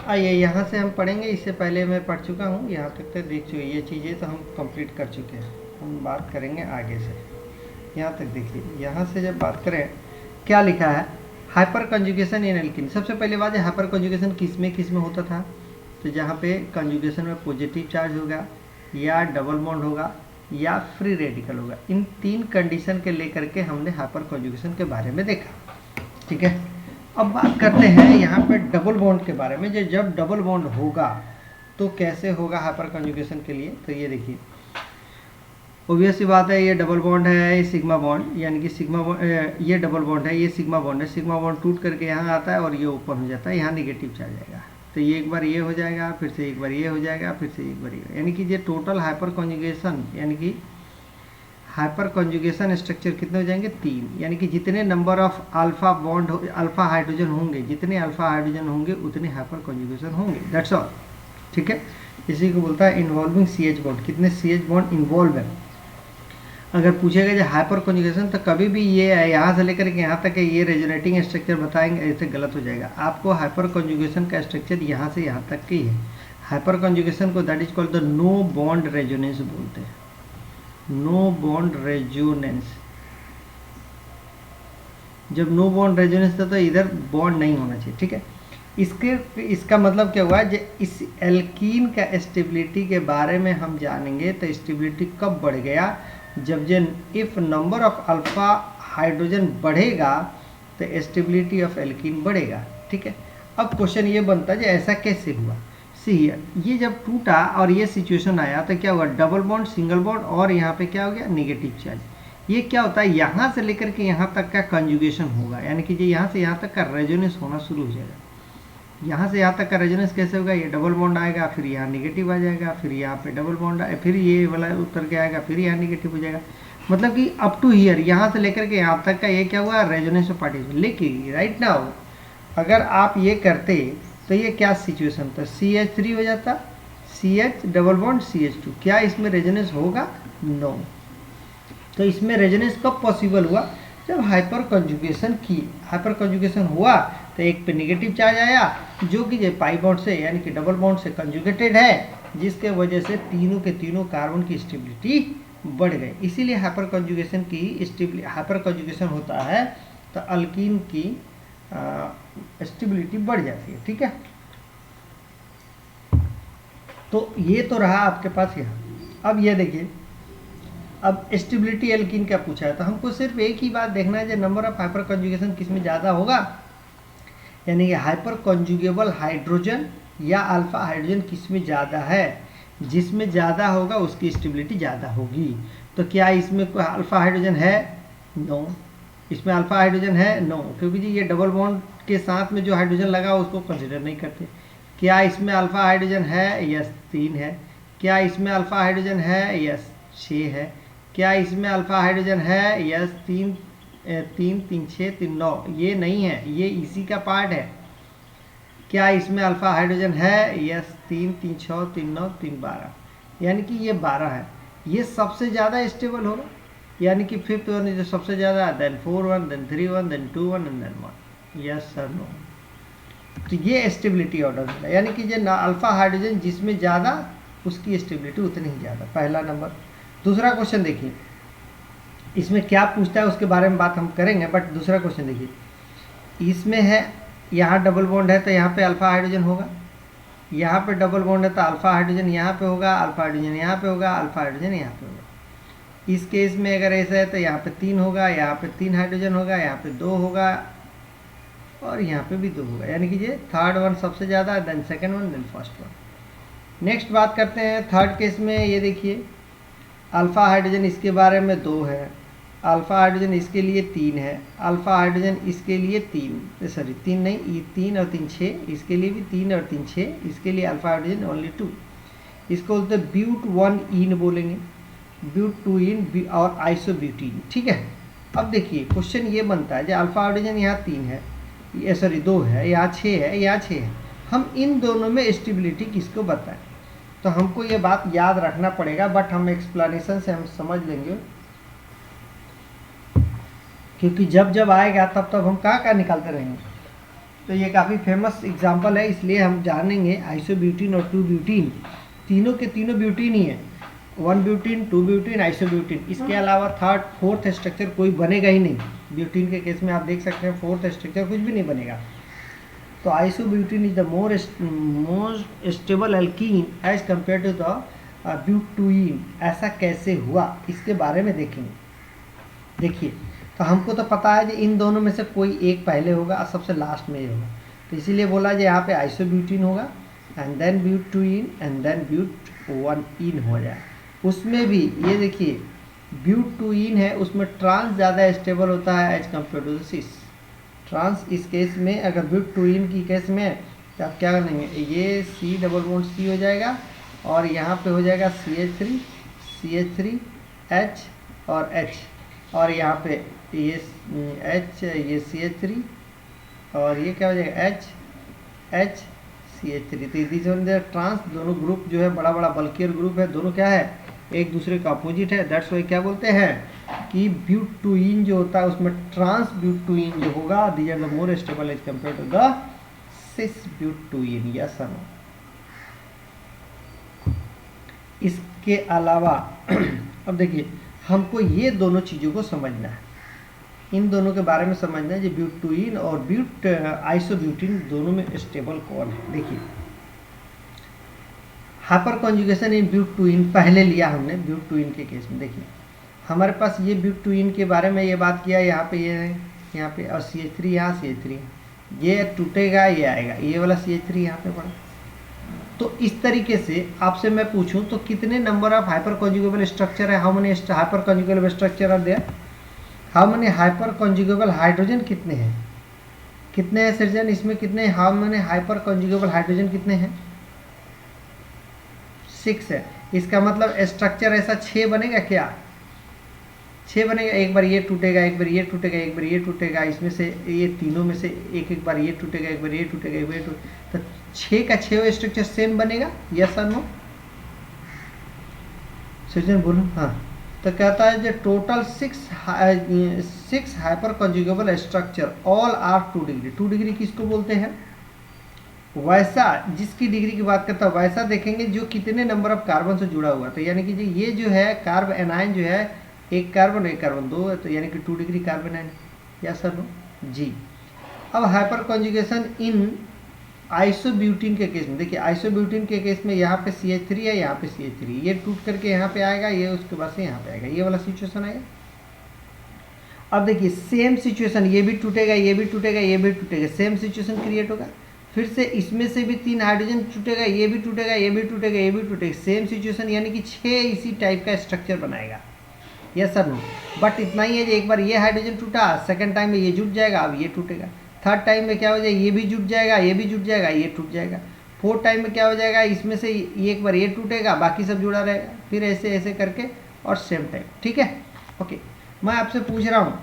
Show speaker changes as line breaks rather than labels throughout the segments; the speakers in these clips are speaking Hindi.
आइए यहाँ से हम पढ़ेंगे। इससे पहले मैं पढ़ चुका हूँ, यहाँ तक तो देख चुके, ये चीज़ें तो हम कंप्लीट कर चुके हैं। हम बात करेंगे आगे से। यहाँ तक देखिए, यहाँ से जब बात करें क्या लिखा है, हाइपर कंजुगेशन इन एल्कीन। सबसे पहले बात है हाइपर कंजुगेशन किस में होता था, तो जहाँ पे कंजुगेशन में पॉजिटिव चार्ज होगा या डबल बॉन्ड होगा या फ्री रेडिकल होगा। इन 3 कंडीशन के लेकर के हमने हाइपर कंजुगेशन के बारे में देखा, ठीक है। अब बात करते हैं यहाँ पे डबल बॉन्ड के बारे में। जब डबल बॉन्ड होगा तो कैसे होगा हाइपर कंजुगेशन के लिए, तो ये देखिए, ऑब्वियस सी बात है, ये डबल बॉन्ड है, ये सिग्मा बॉन्ड, यानी कि सिग्मा बॉन्ड, ये डबल बॉन्ड है, ये सिग्मा बॉन्ड है। सिग्मा बॉन्ड टूट करके यहाँ आता है और ये ओपन हो जाता है, यहाँ निगेटिव चार्ज आएगा। तो ये एक बार ये हो जाएगा, फिर से एक बार ये हो जाएगा, फिर से एक बार ये, यानी कि ये टोटल हाइपर कंजुगेशन, यानी कि हाइपर कंजुगेशन स्ट्रक्चर कितने हो जाएंगे, 3। यानी कि जितने number of alpha bond alpha hydrogen होंगे, जितने अल्फा हाइड्रोजन होंगे उतने हाइपर कंजुगेशन होंगे, दैट्स ऑल, ठीक है। इसी को बोलता है इन्वॉल्विंग CH बॉन्ड, कितने CH बॉन्ड इन्वॉल्व है। अगर पूछेगा जो हाइपर कंजुगेशन, तो कभी भी ये यहाँ से लेकर के यहाँ तक ये रेजोनेटिंग स्ट्रक्चर बताएंगे, ऐसे गलत हो जाएगा। आपको हाइपर कंजुगेशन का स्ट्रक्चर यहाँ से यहाँ तक की है। हाइपर कंजुगेशन को that is called the no bond resonance बोलते हैं, नो बॉन्ड रेजोनेंस। जब नो बॉन्ड रेजोनेंस था तो इधर बॉन्ड नहीं होना चाहिए, ठीक है। इसका मतलब क्या हुआ, इस एल्कीन का स्टेबिलिटी के बारे में हम जानेंगे। तो स्टेबिलिटी कब बढ़ गया, जब if number of alpha hydrogen बढ़ेगा तो स्टेबिलिटी ऑफ एल्कीन बढ़ेगा, ठीक है। अब क्वेश्चन ये बनता है ऐसा कैसे हुआ। सी ये जब टूटा और ये सिचुएशन आया तो क्या हुआ, डबल बॉन्ड, सिंगल बॉन्ड और यहाँ पे क्या हो गया, नेगेटिव चार्ज। ये क्या होता है, यहाँ से लेकर के यहाँ तक का कंजुगेशन होगा, यानी कि यहाँ से यहाँ तक का रेजोनेंस होना शुरू हो जाएगा। यहाँ से यहाँ तक का रेजोनेंस कैसे होगा, ये डबल बॉन्ड आएगा, फिर यहाँ निगेटिव आ जाएगा, फिर यहाँ पे डबल बॉन्ड आए, फिर ये वाला उतर के आएगा, फिर यहाँ निगेटिव हो जाएगा। मतलब कि अप टू हियर, यहाँ से लेकर के यहाँ तक का ये क्या हुआ, रेजोनेंस ऑफ पार्टिकल। लेकिन राइट नाउ अगर आप ये करते तो ये क्या सिचुएशन था, CH3 हो जाता, CH डबल बॉन्ड CH2। क्या इसमें रेजोनेंस होगा, नो। तो इसमें रेजोनेंस कब पॉसिबल हुआ, जब हाइपर कंजुगेशन की। हाइपर कंजुगेशन हुआ तो एक पे नेगेटिव चार्ज आया जो कि पाई बॉन्ड से यानी कि डबल बॉन्ड से कंजुगेटेड है, जिसके वजह से तीनों के तीनों कार्बन की स्टेबिलिटी बढ़ गई। इसीलिए हाइपर कंजुगेशन की हाइपर कंजुगेशन होता है तो अल्कीन की स्टेबिलिटी बढ़ जाती है, ठीक है। तो ये तो रहा आपके पास यहाँ। अब ये देखिए, अब स्टेबिलिटी एल्कीन क्या पूछा है, तो हमको सिर्फ एक ही बात देखना है, जो नंबर ऑफ हाइपर कंजुगेशन किस में ज़्यादा होगा, यानी कि हाइपर कंजुगेबल हाइड्रोजन या अल्फा हाइड्रोजन किस में ज़्यादा है। जिसमें ज़्यादा होगा उसकी स्टेबिलिटी ज़्यादा होगी। तो क्या इसमें कोई अल्फा हाइड्रोजन है, नो। इसमें अल्फा हाइड्रोजन है, नो, क्योंकि जी ये डबल बॉन्ड के साथ में जो हाइड्रोजन लगा उसको कंसिडर नहीं करते। क्या इसमें अल्फा हाइड्रोजन है, यस 3 है। क्या इसमें अल्फा हाइड्रोजन है, यस 6 है। क्या इसमें अल्फा हाइड्रोजन है, यस 3 3 3 6 3 9, ये नहीं है, ये इसी का पार्ट है। क्या इसमें अल्फा हाइड्रोजन है, यस 3 3 6 3 9 3 12, यानी कि ये 12 है। ये सबसे ज़्यादा स्टेबल होगा, यानी कि 5th वन जो सबसे ज़्यादा, then 4 1, then 3 1, then 2 1 and then 1, yes sir no. तो ये स्टेबिलिटी ऑर्डर मिला, यानी कि जो अल्फा हाइड्रोजन जिसमें ज़्यादा उसकी स्टेबिलिटी उतनी ही ज़्यादा, पहला नंबर। दूसरा क्वेश्चन देखिए, इसमें क्या पूछता है उसके बारे में बात हम करेंगे, बट दूसरा क्वेश्चन देखिए, इसमें है यहाँ डबल बॉन्ड है तो यहाँ पे अल्फा हाइड्रोजन होगा, यहाँ पे डबल बॉन्ड है तो अल्फा हाइड्रोजन यहाँ पे होगा, अल्फा हाइड्रोजन यहाँ पे होगा, अल्फा हाइड्रोजन यहाँ पे होगा। इस केस में अगर ऐसा है तो यहाँ पे 3 होगा, यहाँ पे 3 हाइड्रोजन होगा, यहाँ पे 2 होगा और यहाँ पे भी 2 होगा, यानी कि ये थर्ड वन सबसे ज़्यादा, then second one, then first one. Next बात करते हैं थर्ड केस में। ये देखिए, अल्फा हाइड्रोजन इसके बारे में 2 है, अल्फा हाइड्रोजन इसके लिए 3 है, अल्फा हाइड्रोजन इसके लिए 3 नहीं, ये 3 और 3 6, इसके लिए भी 3 और 3 6, इसके लिए अल्फा हाइड्रोजन ओनली 2। इसको बोलते हैं ब्यूट 1 इन बोलेंगे, ब्यूट 2 इन और आइसोब्यूटीन, ठीक है। अब देखिए क्वेश्चन ये बनता है, जो अल्फा हाइड्रोजन यहाँ 3 है, ये 2 है, यहाँ 6 है, यहाँ 6 है, हम इन दोनों में स्टेबिलिटी किसको बताएं। तो हमको ये बात याद रखना पड़ेगा, बट हम एक्सप्लेनेशन से हम समझ लेंगे, क्योंकि जब जब आएगा तब तब हम कहाँ निकालते रहेंगे। तो ये काफ़ी फेमस एग्जांपल है, इसलिए हम जानेंगे आइसोब्यूटीन और 2-ब्यूटीन, तीनों के तीनों ब्यूटीन ही है, 1-ब्यूटीन, 2-ब्यूटीन, आइसोब्यूटीन। इसके अलावा थर्ड फोर्थ स्ट्रक्चर कोई बनेगा ही नहीं। ब्यूटीन के केस में आप देख सकते हैं फोर्थ स्ट्रक्चर कुछ भी नहीं बनेगा। तो isobutene is the most stable alkene as compare to the butene. ऐसा कैसे हुआ इसके बारे में देखेंगे। देखिए, तो हमको तो पता है कि इन दोनों में से कोई एक पहले होगा और सबसे लास्ट में ही होगा, तो इसीलिए बोला जी यहाँ पे आइसोब्यूटीन होगा एंड देन ब्यूटूइन एंड देन ब्यूट1इन हो जाए। उसमें भी ये देखिए ब्यूटूइन है, उसमें ट्रांस ज़्यादा स्टेबल होता है as compare to the cis. Trans इस केस में अगर ब्यूटूइन की केस में तो आप क्या करेंगे, ये C डबल बॉन्ड C हो जाएगा और यहाँ पे हो जाएगा CH3 H और H, और यहाँ पे ये H, ये CH3 और ये क्या हो जाएगा H CH3। तो दिस वन देयर ट्रांस, दोनों ग्रुप जो है बड़ा बड़ा बल्कियर ग्रुप है, दोनों क्या है एक दूसरे का अपोजिट है। दैट्स वाई क्या बोलते हैं कि ब्यूटूइन जो होता है उसमें ट्रांस ब्यूटूइन जो होगा these are the more stable as compare to the cis butene. Yes और नो। इसके अलावा अब देखिए हमको ये दोनों चीज़ों को समझना है, इन दोनों के बारे में समझना है जो ब्यूटूइन और आइसोब्यूटीन दोनों में स्टेबल कौन है। देखिए हाइपर कॉन्जुगेशन इन ब्यूटूइन पहले लिया हमने ब्यूटूइन के केस में। देखिए हमारे पास ये ब्यूटूइन के बारे में ये बात किया, यहाँ पे ये है, यहाँ पे और CH3 यहाँ CH3, ये टूटेगा ये आएगा, ये वाला CH3 यहाँ पे पड़ा। तो इस तरीके से आपसे मैं पूछूं तो कितने number of hyper conjugable structure है, how many hyper conjugable structure are there, how many hyper conjugable hydrogen कितने हैं, कितने हैं सृजन इसमें कितने, how many hyper conjugable hydrogen कितने हैं 6 है। इसका मतलब स्ट्रक्चर ऐसा 6 बनेगा क्या, 6 बनेगा। एक बार ये टूटेगा, एक बार ये टूटेगा, एक बार ये टूटेगा, इसमें से ये तीनों में से एक बार ये टूटेगा, एक बार ये टूटेगा, एक बार ये टूटेगा, तो 6 का 6 स्ट्रक्चर सेम बनेगा। यस और नो सृजन बोलो। हाँ, तो कहता है जो total 6 hyper conjugable structure all are 2 degree. 2 degree किसको बोलते हैं, वैसा जिसकी डिग्री की बात करता है वैसा देखेंगे जो कितने नंबर ऑफ कार्बन से जुड़ा हुआ। तो यानी कि ये जो है कार्बन एनायन जो है एक कार्बन 2 है, तो यानी कि 2 डिग्री कार्बन एनायन। या सर नो जी। अब हाइपर कॉन्जुगेशन इन आइसोब्यूटीन के केस में देखिए, आइसोब्यूटीन के केस में यहाँ पे CH3 है, यहाँ पे CH3, ये टूट करके यहाँ पे आएगा, ये उसके बाद से यहाँ पे आएगा, ये वाला सिचुएशन आएगा। अब देखिए सेम सिचुएशन, ये भी टूटेगा, ये भी टूटेगा, ये भी टूटेगा, सेम सिचुएशन क्रिएट होगा। फिर से इसमें से भी 3 हाइड्रोजन टूटेगा, ये भी टूटेगा, ये भी टूटेगा, ये भी टूटेगा, सेम सिचुएशन, यानी कि 6 इसी टाइप का स्ट्रक्चर बनाएगा। Yes sir no. बट इतना ही है कि एक बार ये हाइड्रोजन टूटा, सेकंड टाइम में ये जुट जाएगा, अब ये टूटेगा, थर्ड टाइम में क्या हो जाएगा, ये भी जुट जाएगा, ये भी जुट जाएगा, ये टूट जाएगा, फोर्थ टाइम में क्या हो जाएगा, इसमें से एक बार ये टूटेगा, बाकी सब जुड़ा रहेगा, फिर ऐसे ऐसे करके और सेम टाइप। ठीक है, ओके। मैं आपसे पूछ रहा हूँ,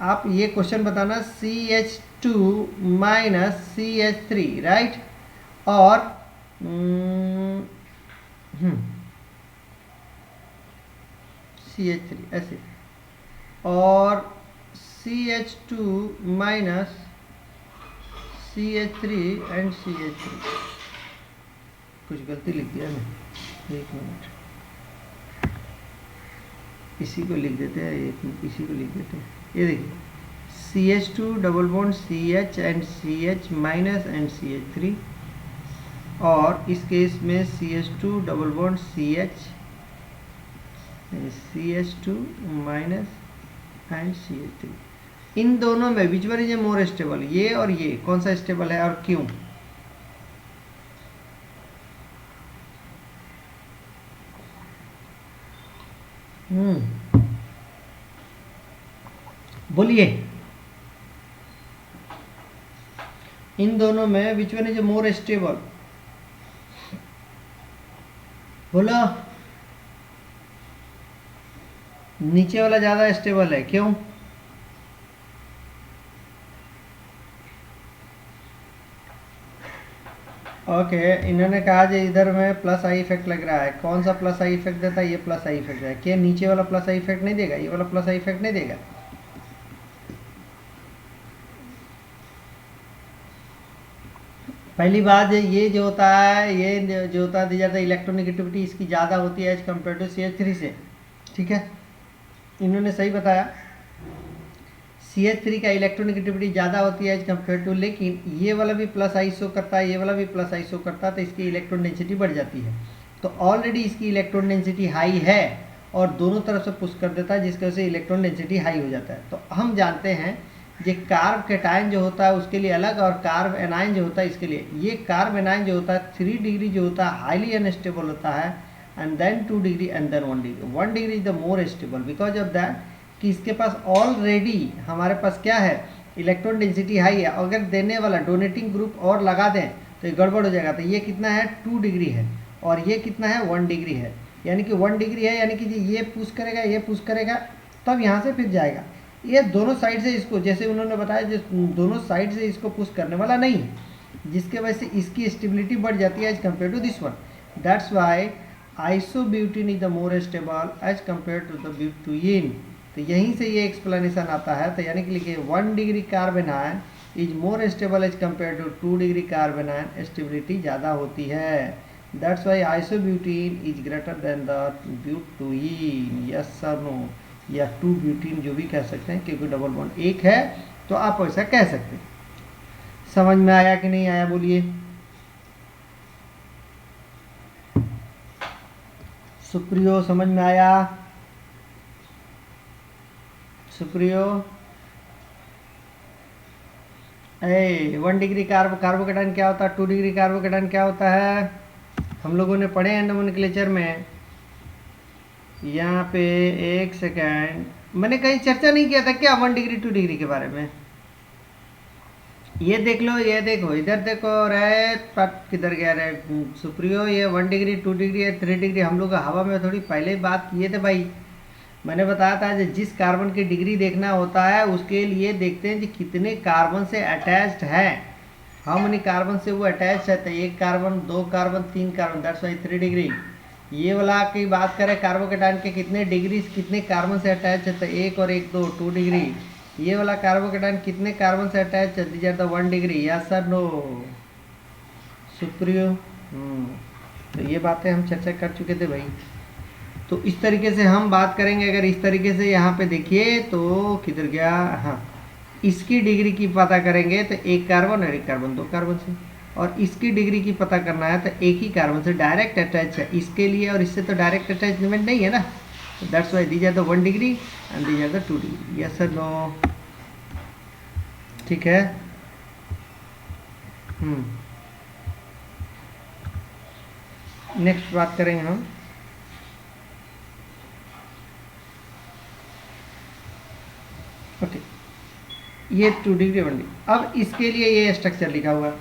आप ये क्वेश्चन बताना, CH2 - CH3 राइट, और CH3 ऐसे, और CH2 - CH3 एंड CH3, कुछ गलती लिख दिया मैं, एक मिनट, इसी को लिख देते हैं, इसी को लिख देते हैं। ये देखिए CH2 double bond CH and CH minus and CH3, और इस केस में CH2 double bond CH2 minus and CH3। इन दोनों में विच one is a more stable, ये और ये कौन सा स्टेबल है और क्यों? बोलिए, इन दोनों में विच one is a more stable, बोलो। नीचे वाला ज्यादा स्टेबल है, क्यों? ओके, इन्होंने कहा जो इधर में प्लस आई इफेक्ट लग रहा है, कौन सा प्लस आई इफेक्ट देता है? ये प्लस आई इफेक्ट है। क्या नीचे वाला प्लस आई इफेक्ट नहीं देगा? ये वाला प्लस आई इफेक्ट नहीं देगा? पहली बात ये जो होता है, ये जो होता है दी जाता है इलेक्ट्रोनेगेटिविटी इसकी ज़्यादा होती है एज कम्पेयर टू CH3 से, ठीक है, इन्होंने सही बताया। CH3 का इलेक्ट्रोनेगेटिविटी ज़्यादा होती है एज कम्पेयर टू, लेकिन ये वाला भी प्लस आई शो करता है, ये वाला भी प्लस आई शो करता है, तो इसकी इलेक्ट्रॉन डेंसिटी बढ़ जाती है। तो ऑलरेडी इसकी इलेक्ट्रॉन डेंसिटी हाई है और दोनों तरफ से पुश कर देता है, जिसकी वजह से इलेक्ट्रॉन डेंसिटी हाई हो जाता है। तो हम जानते हैं ये कार्ब कैटायन जो होता है उसके लिए अलग, और कार्ब एनायन जो होता है इसके लिए। ये कार्ब एनायन जो होता है 3 डिग्री जो होता है हाईली अनस्टेबल होता है, and then 2 degree and then 1 degree. 1 degree is the more stable because of that कि इसके पास ऑलरेडी हमारे पास क्या है, इलेक्ट्रॉन डेंसिटी हाई है। अगर देने वाला डोनेटिंग ग्रुप और लगा दें तो ये गड़बड़ हो जाएगा। तो ये कितना है, 2 डिग्री है, और ये कितना है, 1 डिग्री है, यानी कि 1 डिग्री है, यानी कि ये पुश करेगा, ये पुश करेगा, तब यहाँ से फिर जाएगा। ये दोनों साइड से इसको, जैसे उन्होंने बताया, जो दोनों साइड से इसको पुश करने वाला नहीं है, जिसके वजह से इसकी स्टेबिलिटी बढ़ जाती है as compare to this one. That's why isobutene is the more stable as compare to the butene. तो यहीं से ये एक्सप्लेनेशन आता है। तो यानी कि लिखिए 1 degree carbon ion is more stable as compare to 2 degree carbon ion, stability ज़्यादा होती है। That's why isobutene is greater than the butene, yes sir no, या 2 ब्यूटीन जो भी कह सकते हैं, क्योंकि डबल बॉन्ड एक है तो आप ऐसा कह सकते हैं। समझ में आया कि नहीं आया, बोलिए। सुप्रियो समझ में आया? सुप्रियो 1 डिग्री कार्बोकेटाइन क्या होता है, 2 डिग्री कार्बोकेटाइन क्या होता है, हम लोगों ने पढ़े हैं नोमेनक्लेचर में। यहाँ पे एक सेकेंड, मैंने कहीं चर्चा नहीं किया था क्या 1 डिग्री 2 डिग्री के बारे में? ये देख लो, ये देखो, इधर देखो, रे किधर गया रे सुप्रियो, ये 1 डिग्री 2 डिग्री है 3 डिग्री, हम लोग हवा में थोड़ी पहले ही बात किए थे भाई। मैंने बताया था जिस कार्बन की डिग्री देखना होता है उसके लिए देखते हैं कि कितने कार्बन से अटैच्ड है, हाउ मेनी कार्बन से वो अटैच है। तो 1 carbon, 2 carbon, 3 carbon, that's why 3 degree. ये वाला की बात करें कार्बोकेटाइन के कितने डिग्री, कितने कार्बन से अटैच है, तो 1 और 1 2, 2 डिग्री। ये वाला कार्बोकेटाइन कितने कार्बन से अटैच है, these are the 1 degree, yes sir no Supriyo. तो ये बातें हम चर्चा कर चुके थे भाई। तो इस तरीके से हम बात करेंगे। अगर इस तरीके से यहाँ पे देखिए तो किधर गया, हाँ, इसकी डिग्री की पता करेंगे तो 1 कार्बन और 1 कार्बन 2 कार्बन से, और इसकी डिग्री की पता करना है तो एक ही कार्बन से डायरेक्ट अटैच है इसके लिए, और इससे तो डायरेक्ट अटैचमेंट नहीं है ना। That's why these are the 1 degree and these are the 2 degree, yes sir no, ठीक है। नेक्स्ट बात करेंगे हम, ओके, ये 2 डिग्री 1 डिग्री। अब इसके लिए ये स्ट्रक्चर लिखा हुआ है,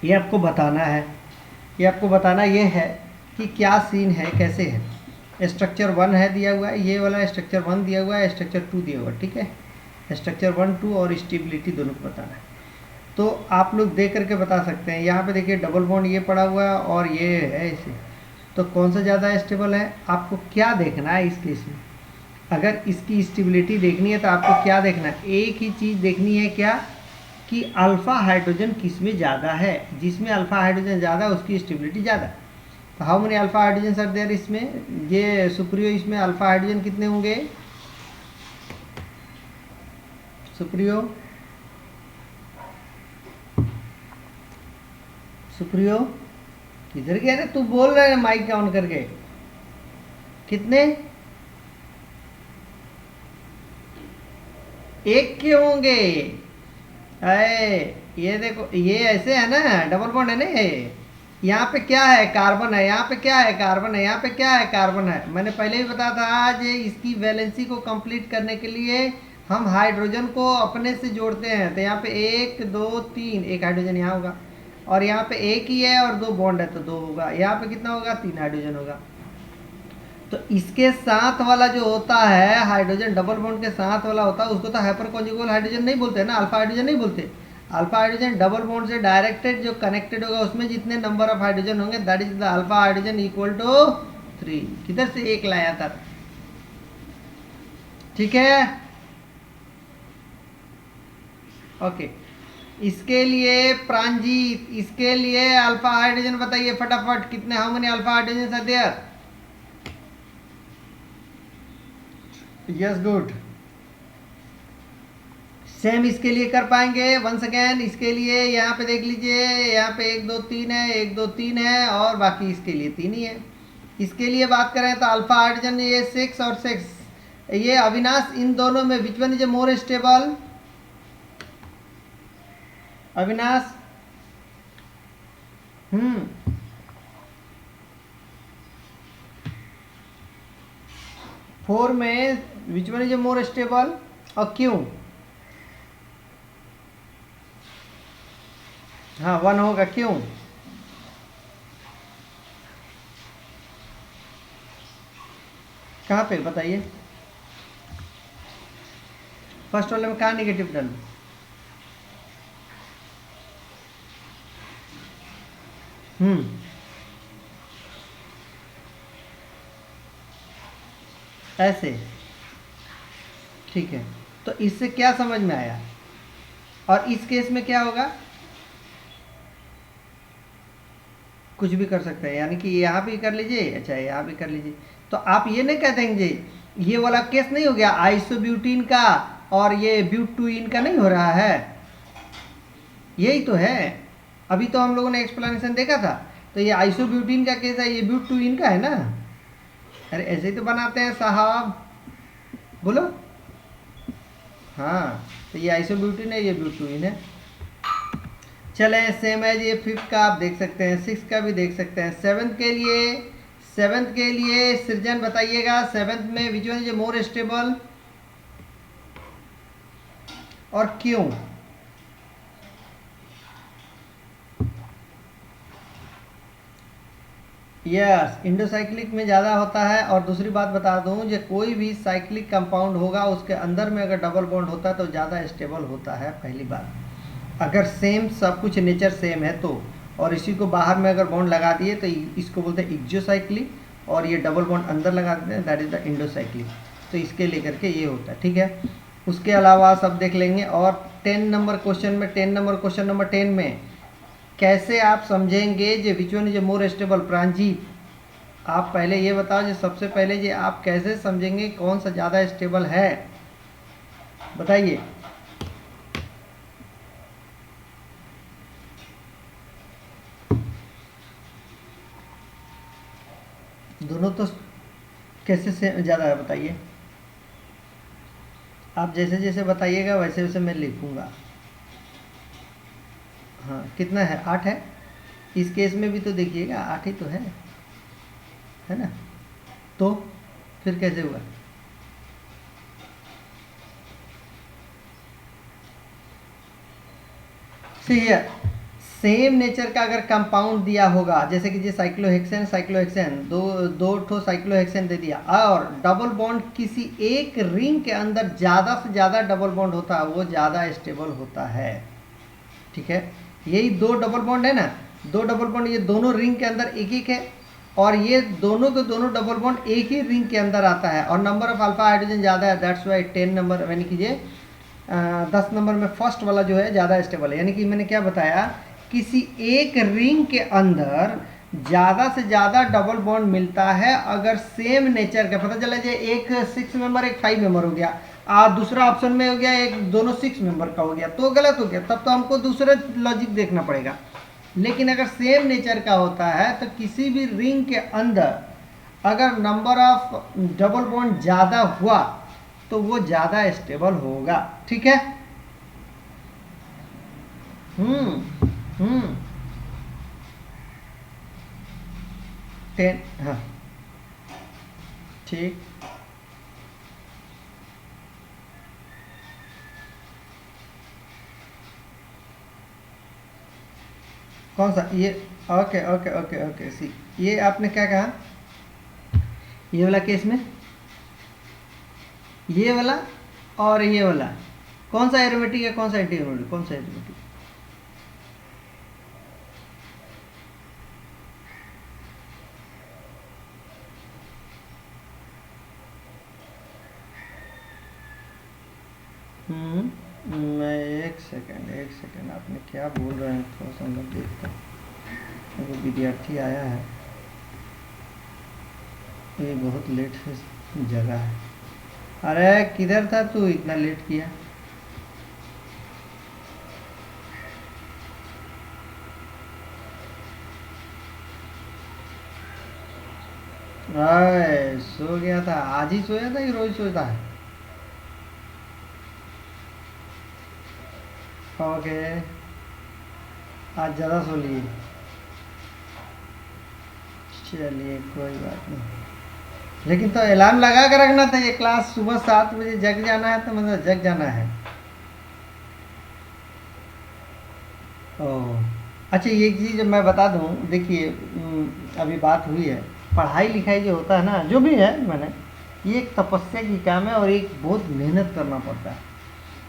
ये आपको बताना है, ये आपको बताना ये है कि क्या सीन है, कैसे है। स्ट्रक्चर 1 है दिया हुआ है, ये वाला स्ट्रक्चर 1 दिया हुआ है, स्ट्रक्चर 2 दिया हुआ है, ठीक है। स्ट्रक्चर 1 2 और स्टेबिलिटी दोनों को बताना है। तो आप लोग देख करके बता सकते हैं। यहाँ पे देखिए डबल बॉन्ड ये पड़ा हुआ है और ये है इसे, तो कौन सा ज़्यादा स्टेबल है, आपको क्या देखना है इस केस में। अगर इसकी स्टेबिलिटी देखनी है तो आपको क्या देखना है, एक ही चीज़ देखनी है, क्या कि अल्फ़ा हाइड्रोजन किस में ज़्यादा है। जिसमें अल्फ़ा हाइड्रोजन ज़्यादा उसकी स्टेबिलिटी ज़्यादा। तो how many alpha hydrogen are there इसमें, ये सुप्रियो इसमें अल्फ़ा हाइड्रोजन कितने होंगे सुप्रियो? सुप्रियो किधर गया रे, तू बोल रहा है माइक ऑन करके, कितने? 1 के होंगे। अरे ये देखो, ये ऐसे है ना, डबल बॉन्ड है ना, यहाँ पे क्या है, कार्बन है, यहाँ पे क्या है, कार्बन है, यहाँ पे क्या है, कार्बन है। मैंने पहले ही बताया था आज इसकी वैलेंसी को कंप्लीट करने के लिए हम हाइड्रोजन को अपने से जोड़ते हैं। तो यहाँ पे 1 2 3, 1 हाइड्रोजन यहाँ होगा, और यहाँ पे 1 ही है और 2 बॉन्ड है तो 2 होगा। यहाँ पे कितना होगा, 3 हाइड्रोजन होगा। तो इसके साथ वाला जो होता है हाइड्रोजन, डबल बॉन्ड के साथ वाला होता है, उसको तो हाइपर कॉन्जुगल हाइड्रोजन नहीं बोलते ना, अल्फा हाइड्रोजन नहीं बोलते। अल्फा हाइड्रोजन डबल बॉन्ड से डायरेक्टेड जो कनेक्टेड होगा उसमें जितने नंबर ऑफ हाइड्रोजन होंगे that is the alpha hydrogen equal to 3। किधर से 1 लाया था, ठीक है, ओके। इसके लिए प्रांजीत, इसके लिए अल्फा हाइड्रोजन बताइए फटाफट, कितने, how many alpha hydrogen are there? Yes good. Same इसके लिए कर पाएंगे वंस अगेन। इसके लिए यहाँ पे देख लीजिए, यहाँ पे 1 2 3 है, 1 2 3 है, और बाकी इसके लिए 3 ही है। इसके लिए बात करें तो अल्फा हाइड्रोजन ये 6 और 6, ये अविनाश इन दोनों में विच one is more stable? Avinash, 4 में विच वन इज मोर स्टेबल, और क्यों? हाँ 1 होगा, क्यों? कहाँ पे बताइए? फर्स्ट वाले में कहाँ निगेटिव डन? ऐसे, ठीक है। तो इससे क्या समझ में आया? और इस केस में क्या होगा? कुछ भी कर सकते हैं, यानी कि यहाँ भी कर लीजिए, अच्छा यहाँ भी कर लीजिए। तो आप ये नहीं कह देंगे ये वाला केस नहीं हो गया आइसोब्यूटीन का और ये ब्यूटूइन का नहीं हो रहा है? यही तो है, अभी तो हम लोगों ने एक्सप्लेनेशन देखा था। तो ये आइसोब्यूटीन का केस है, ये ब्यूटूइन का है ना। अरे ऐसे ही तो बनाते हैं साहब, बोलो। हाँ, तो ये आइसोब्यूटीन है, ये ब्यूटूइन है। चले सेम है ये 5th का आप देख सकते हैं, 6th का भी देख सकते हैं। 7th के लिए सृजन बताइएगा, 7th में विच वन इज मोर स्टेबल और क्यों? यस, इंडोसाइक्लिक में ज़्यादा होता है। और दूसरी बात बता दूं, जो कोई भी साइक्लिक कंपाउंड होगा उसके अंदर में अगर डबल बॉन्ड होता है तो ज़्यादा स्टेबल होता है, पहली बात। अगर सेम सब कुछ नेचर सेम है तो, और इसी को बाहर में अगर बॉन्ड लगा दिए तो इसको बोलते हैं एक्सोसाइक्लिक, और ये डबल बॉन्ड अंदर लगा देते हैं, दैट इज़ द इंडोसाइक्लिक। तो इसके लेकर के ये होता है, ठीक है। उसके अलावा सब देख लेंगे। और 10 नंबर क्वेश्चन में, 10 नंबर क्वेश्चन नंबर 10 में कैसे आप समझेंगे जो which one is more stable? Pranjit, आप पहले ये बताओ जो सबसे पहले जो आप कैसे समझेंगे कौन सा ज़्यादा स्टेबल है, बताइए। दोनों तो कैसे से ज़्यादा है बताइए? आप जैसे जैसे बताइएगा वैसे वैसे मैं लिखूंगा। हाँ, कितना है? 8 है। इस केस में भी तो देखिएगा 8 ही तो है ना। तो फिर कैसे हुआ? सेम नेचर का अगर कंपाउंड दिया होगा, जैसे कि ये साइक्लोहेक्सेन दो ठो साइक्लोहेक्सेन दे दिया, और डबल बॉन्ड किसी एक रिंग के अंदर ज़्यादा से ज़्यादा डबल बॉन्ड होता है, वो ज़्यादा स्टेबल होता है, ठीक है। यही 2 डबल बॉन्ड है ना, 2 डबल बॉन्ड ये दोनों रिंग के अंदर एक एक है, और ये दोनों के दोनों डबल बॉन्ड एक ही रिंग के अंदर आता है, और नंबर ऑफ अल्फा हाइड्रोजन ज़्यादा है, दैट्स वाई 10 नंबर, यानी कि ये 10 नंबर में फर्स्ट वाला जो है ज़्यादा स्टेबल है। यानी कि मैंने क्या बताया, किसी एक रिंग के अंदर ज़्यादा से ज़्यादा डबल बॉन्ड मिलता है अगर सेम नेचर का, पता चला जाए एक 6 मेंबर एक 5 मेंबर हो गया, दूसरा ऑप्शन में हो गया एक दोनों 6 मेंबर का हो गया, तो गलत हो गया, तब तो हमको दूसरा लॉजिक देखना पड़ेगा। लेकिन अगर सेम नेचर का होता है तो किसी भी रिंग के अंदर अगर नंबर ऑफ डबल बॉन्ड ज़्यादा हुआ तो वो ज़्यादा स्टेबल होगा, ठीक है। 10, हाँ ठीक। कौन सा ये? ओके ओके ओके ओके, सी ये आपने क्या कहा, ये वाला केस में, ये वाला और ये वाला कौन सा एरोमेटिक है, कौन सा एंटी एरोमेटिक, कौन सा एरोमेटिक? मैं एक सेकंड आपने क्या बोल रहे हैं थोड़ा सा मैं देखता हूँ। वो विद्यार्थी आया है, ये बहुत लेट से जगा है। अरे किधर था तू, इतना लेट किया? अरे सो गया था, आज ही सोया था कि रोज सोता है? ओके, आज ज़्यादा सो लिए। चलिए कोई बात नहीं, लेकिन तो अलार्म लगा कर रखना था। ये क्लास सुबह 7 बजे जग जाना है तो मतलब जग जाना है। ओह अच्छा, ये चीज़ मैं बता दूं, देखिए अभी बात हुई है, पढ़ाई लिखाई जो होता है ना, जो भी है मैंने, ये एक तपस्या की काम है और एक बहुत मेहनत करना पड़ता है।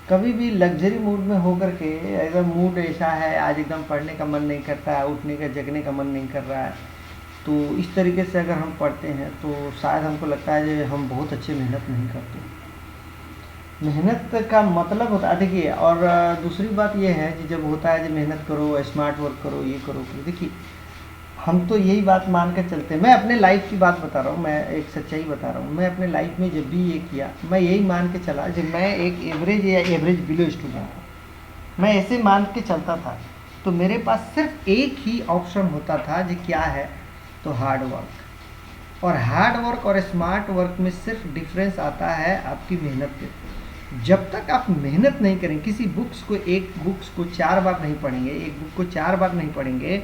कभी भी लग्जरी मूड में होकर के, अगर मूड ऐसा है आज एकदम पढ़ने का मन नहीं करता है, उठने का जगने का मन नहीं कर रहा है, तो इस तरीके से अगर हम पढ़ते हैं तो शायद हमको लगता है कि हम बहुत अच्छे मेहनत नहीं करते। मेहनत का मतलब होता है, देखिए, और दूसरी बात ये है कि जब होता है कि मेहनत करो, स्मार्ट वर्क करो, ये करो, देखिए हम तो यही बात मान कर चलते हैं। मैं अपने लाइफ की बात बता रहा हूँ, मैं एक सच्चाई बता रहा हूँ। मैं अपने लाइफ में जब भी ये किया, मैं यही मान के चला कि मैं एक एवरेज या एवरेज बिलो स्टूडेंट हूँ। मैं ऐसे मान के चलता था, तो मेरे पास सिर्फ एक ही ऑप्शन होता था जो क्या है, तो हार्ड वर्क। और हार्ड वर्क और स्मार्ट वर्क में सिर्फ डिफरेंस आता है आपकी मेहनत पे। जब तक आप मेहनत नहीं करेंगे, किसी बुक्स को, एक बुक्स को 4 बार नहीं पढ़ेंगे, एक बुक को 4 बार नहीं पढ़ेंगे,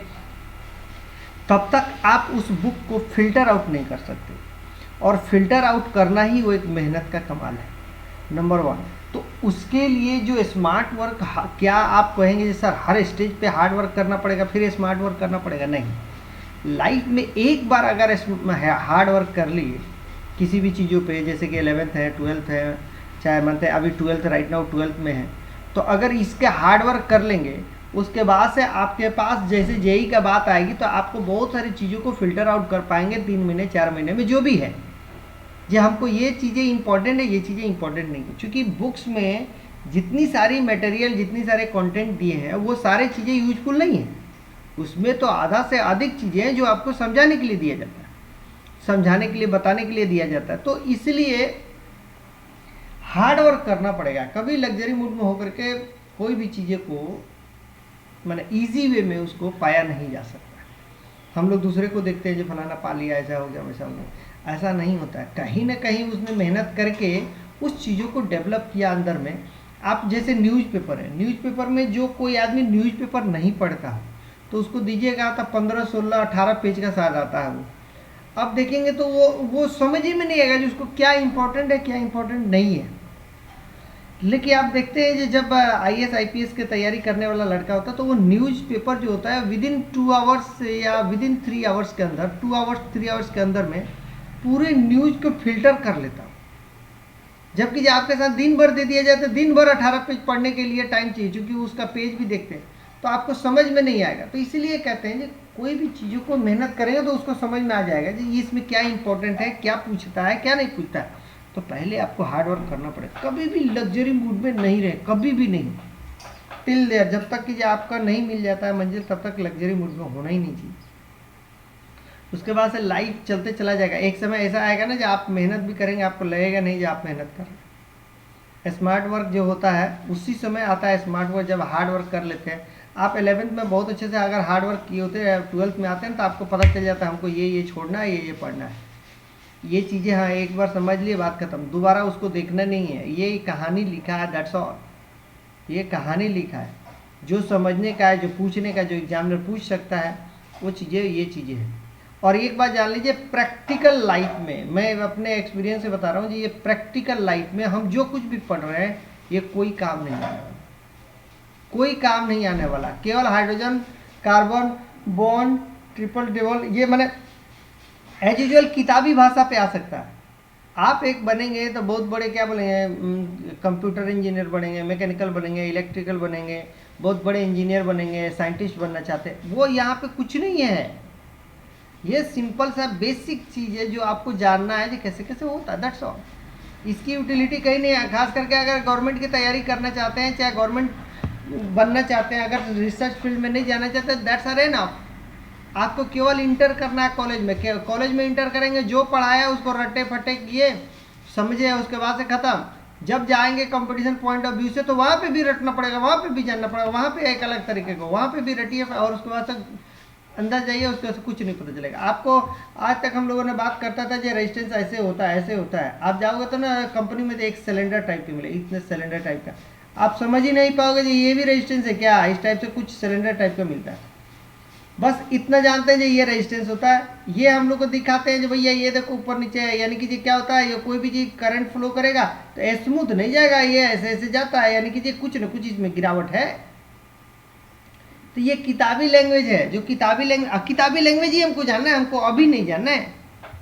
तब तक आप उस बुक को फिल्टर आउट नहीं कर सकते। और फिल्टर आउट करना ही वो एक मेहनत का कमाल है, नंबर 1। तो उसके लिए जो स्मार्ट वर्क, क्या आप कहेंगे सर हर स्टेज पे हार्ड वर्क करना पड़ेगा फिर स्मार्ट वर्क करना पड़ेगा? नहीं। लाइफ में एक बार अगर हार्ड वर्क कर लिए किसी भी चीज़ों पे, जैसे कि 11th है, 12th है, चाहे मानते हैं अभी 12th राइट नाउ 12th में है, तो अगर इसके हार्ड वर्क कर लेंगे, उसके बाद से आपके पास जैसे जेई का बात आएगी तो आपको बहुत सारी चीज़ों को फिल्टर आउट कर पाएंगे 3 महीने 4 महीने में, जो भी है। जो हमको ये चीज़ें इंपॉर्टेंट है, ये चीज़ें इंपॉर्टेंट नहीं है, क्योंकि बुक्स में जितनी सारी मटेरियल, जितनी सारे कंटेंट दिए हैं, वो सारे चीज़ें यूजफुल नहीं है। उसमें तो आधा से अधिक चीज़ें हैं जो आपको समझाने के लिए दिया जाता है, समझाने के लिए, बताने के लिए दिया जाता है। तो इसलिए हार्ड वर्क करना पड़ेगा। कभी लग्जरी मूड में होकर के कोई भी चीज़ें को मैंने ईजी वे में उसको पाया नहीं जा सकता। हम लोग दूसरे को देखते हैं जो फलाना पा लिया, ऐसा हो गया, वैसा हो गया, ऐसा नहीं होता है। कहीं ना कहीं उसने मेहनत करके उस चीज़ों को डेवलप किया अंदर में। आप जैसे न्यूज़पेपर है, न्यूज़पेपर में जो कोई आदमी न्यूज़पेपर नहीं पढ़ता हो तो उसको दीजिएगा तो 15, 16, 18 पेज का शायद आता है वो। अब देखेंगे तो वो समझ ही में नहीं आएगा कि उसको क्या इंपॉर्टेंट है, क्या इंपॉर्टेंट नहीं है। लेकिन आप देखते हैं कि जब IAS IPS की तैयारी करने वाला लड़का होता है तो वो न्यूज़पेपर जो होता है विदिन 2 आवर्स या विदिन 3 आवर्स के अंदर, 2 आवर्स 3 आवर्स के अंदर में पूरे न्यूज़ को फिल्टर कर लेता। जबकि जब आपके साथ दिन भर दे दिया जाए तो दिन भर 18 पेज पढ़ने के लिए टाइम चाहिए, क्योंकि उसका पेज भी देखते हैं तो आपको समझ में नहीं आएगा। तो इसीलिए कहते हैं कि कोई भी चीज़ों को मेहनत करेंगे तो उसको समझ में आ जाएगा कि इसमें क्या इंपॉर्टेंट है, क्या पूछता है, क्या नहीं पूछता है। तो पहले आपको हार्ड वर्क करना पड़ेगा। कभी भी लग्जरी मूड में नहीं रहे, कभी भी नहीं, टिल देयर, जब तक कि आपका नहीं मिल जाता है मंजिल तब तक लग्जरी मूड में होना ही नहीं चाहिए। उसके बाद से लाइफ चलते चला जाएगा। एक समय ऐसा आएगा ना जब आप मेहनत भी करेंगे आपको लगेगा नहीं जब आप मेहनत कर रहे हैं। स्मार्ट वर्क जो होता है उसी समय आता है स्मार्ट वर्क, जब हार्ड वर्क कर लेते हैं। आप 11th में बहुत अच्छे से अगर हार्ड वर्क किए होते हैं, 12th में आते हैं तो आपको पता चल जाता है हमको ये छोड़ना है, ये पढ़ना है, ये चीज़ें। हाँ, एक बार समझ लिए बात खत्म, दोबारा उसको देखना नहीं है। ये कहानी लिखा है, दैट्स ऑल, ये कहानी लिखा है। जो समझने का है, जो पूछने का, जो एग्जामिनर पूछ सकता है, वो चीज़ें, ये चीज़ें हैं। और एक बात जान लीजिए, प्रैक्टिकल लाइफ में, मैं अपने एक्सपीरियंस से बता रहा हूँ जी, ये प्रैक्टिकल लाइफ में हम जो कुछ भी पढ़ रहे हैं ये कोई काम नहीं आने वाला, कोई काम नहीं आने वाला। केवल hydrogen, carbon, bond, triple double, ये मैंने एज यूजल किताबी भाषा पे आ सकता है। आप एक बनेंगे तो बहुत बड़े क्या बोलेंगे, कंप्यूटर इंजीनियर बनेंगे, मैकेनिकल बनेंगे, इलेक्ट्रिकल बनेंगे, बहुत बड़े इंजीनियर बनेंगे, साइंटिस्ट बनना चाहते हैं, वो यहाँ पे कुछ नहीं है। ये सिंपल सा बेसिक चीज़ है जो आपको जानना है कि कैसे कैसे होता है, दैट्स ऑल। इसकी यूटिलिटी कहीं नहीं है। खास करके अगर गवर्नमेंट की तैयारी करना चाहते हैं, चाहे गवर्नमेंट बनना चाहते हैं, अगर रिसर्च फील्ड में नहीं जाना चाहते, दैट्स आर एनफ। आपको केवल इंटर करना है कॉलेज में। कॉलेज में इंटर करेंगे, जो पढ़ाया उसको रट्टे फट्टे किए, समझे, उसके बाद से खत्म। जब जाएंगे कंपटीशन पॉइंट ऑफ व्यू से, तो वहाँ पे भी रटना पड़ेगा, वहाँ पे भी जानना पड़ेगा, वहाँ पे एक अलग तरीके को, वहाँ पे भी रटिए, और उसके बाद से अंदर जाइए, उसके से कुछ नहीं पता चलेगा आपको। आज तक हम लोगों ने बात करता था जो रेजिस्टेंस ऐसे होता है, ऐसे होता है। आप जाओगे तो ना कंपनी में, तो एक सिलेंडर टाइप की मिले, इतने सिलेंडर टाइप का, आप समझ ही नहीं पाओगे जी ये भी रेजिस्टेंस है क्या। इस टाइप से कुछ सिलेंडर टाइप का मिलता है। बस इतना जानते हैं जी ये रेजिस्टेंस होता है। ये हम लोग को दिखाते हैं जो भैया ये देखो ऊपर नीचे है, यानी कि जी क्या होता है, ये कोई भी चीज करंट फ्लो करेगा तो स्मूथ नहीं जाएगा, ये ऐसे ऐसे जाता है, यानी कि जी कुछ न कुछ इसमें गिरावट है। तो ये किताबी लैंग्वेज है, जो किताबी लैंग्वेज ही हमको जानना है, हमको अभी नहीं जानना है,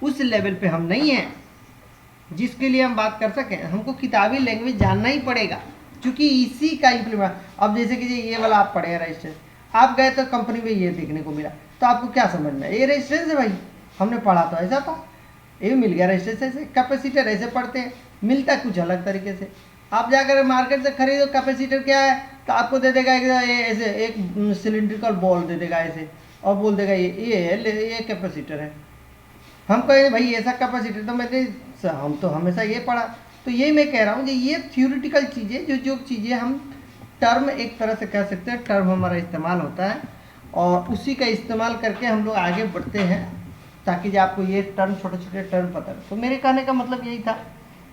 उस लेवल पे हम नहीं है जिसके लिए हम बात कर सकें। हमको किताबी लैंग्वेज जानना ही पड़ेगा, क्योंकि इसी का इम्प्लीमेंट। अब जैसे कि ये वाला आप पढ़े रजिस्टेंस, आप गए तो कंपनी में ये देखने को मिला, तो आपको क्या समझ में, ये रजिस्टेंस है भाई, हमने पढ़ा तो ऐसा था, ये मिल गया रजिस्टेंस ऐसे। कैपेसिटर ऐसे पढ़ते हैं, मिलता कुछ अलग तरीके से। आप जाकर मार्केट से खरीदो, कैपेसिटर क्या है, तो आपको दे देगा ऐसे एक सिलिंड्रिकल बॉल दे देगा ऐसे, और बोल देगा ये कैपेसिटर है। हम कहें भाई ऐसा कैपेसिटर, तो मैंने हम तो हमेशा ये पढ़ा। तो ये मैं कह रहा हूँ, ये थियोरिटिकल चीज़ें, जो चीज़ें हम टर्म एक तरह से कह सकते हैं, टर्म हमारा इस्तेमाल होता है, और उसी का इस्तेमाल करके हम लोग आगे बढ़ते हैं, ताकि जो आपको ये टर्म, छोटे छोटे टर्म पता है। तो मेरे कहने का मतलब यही था,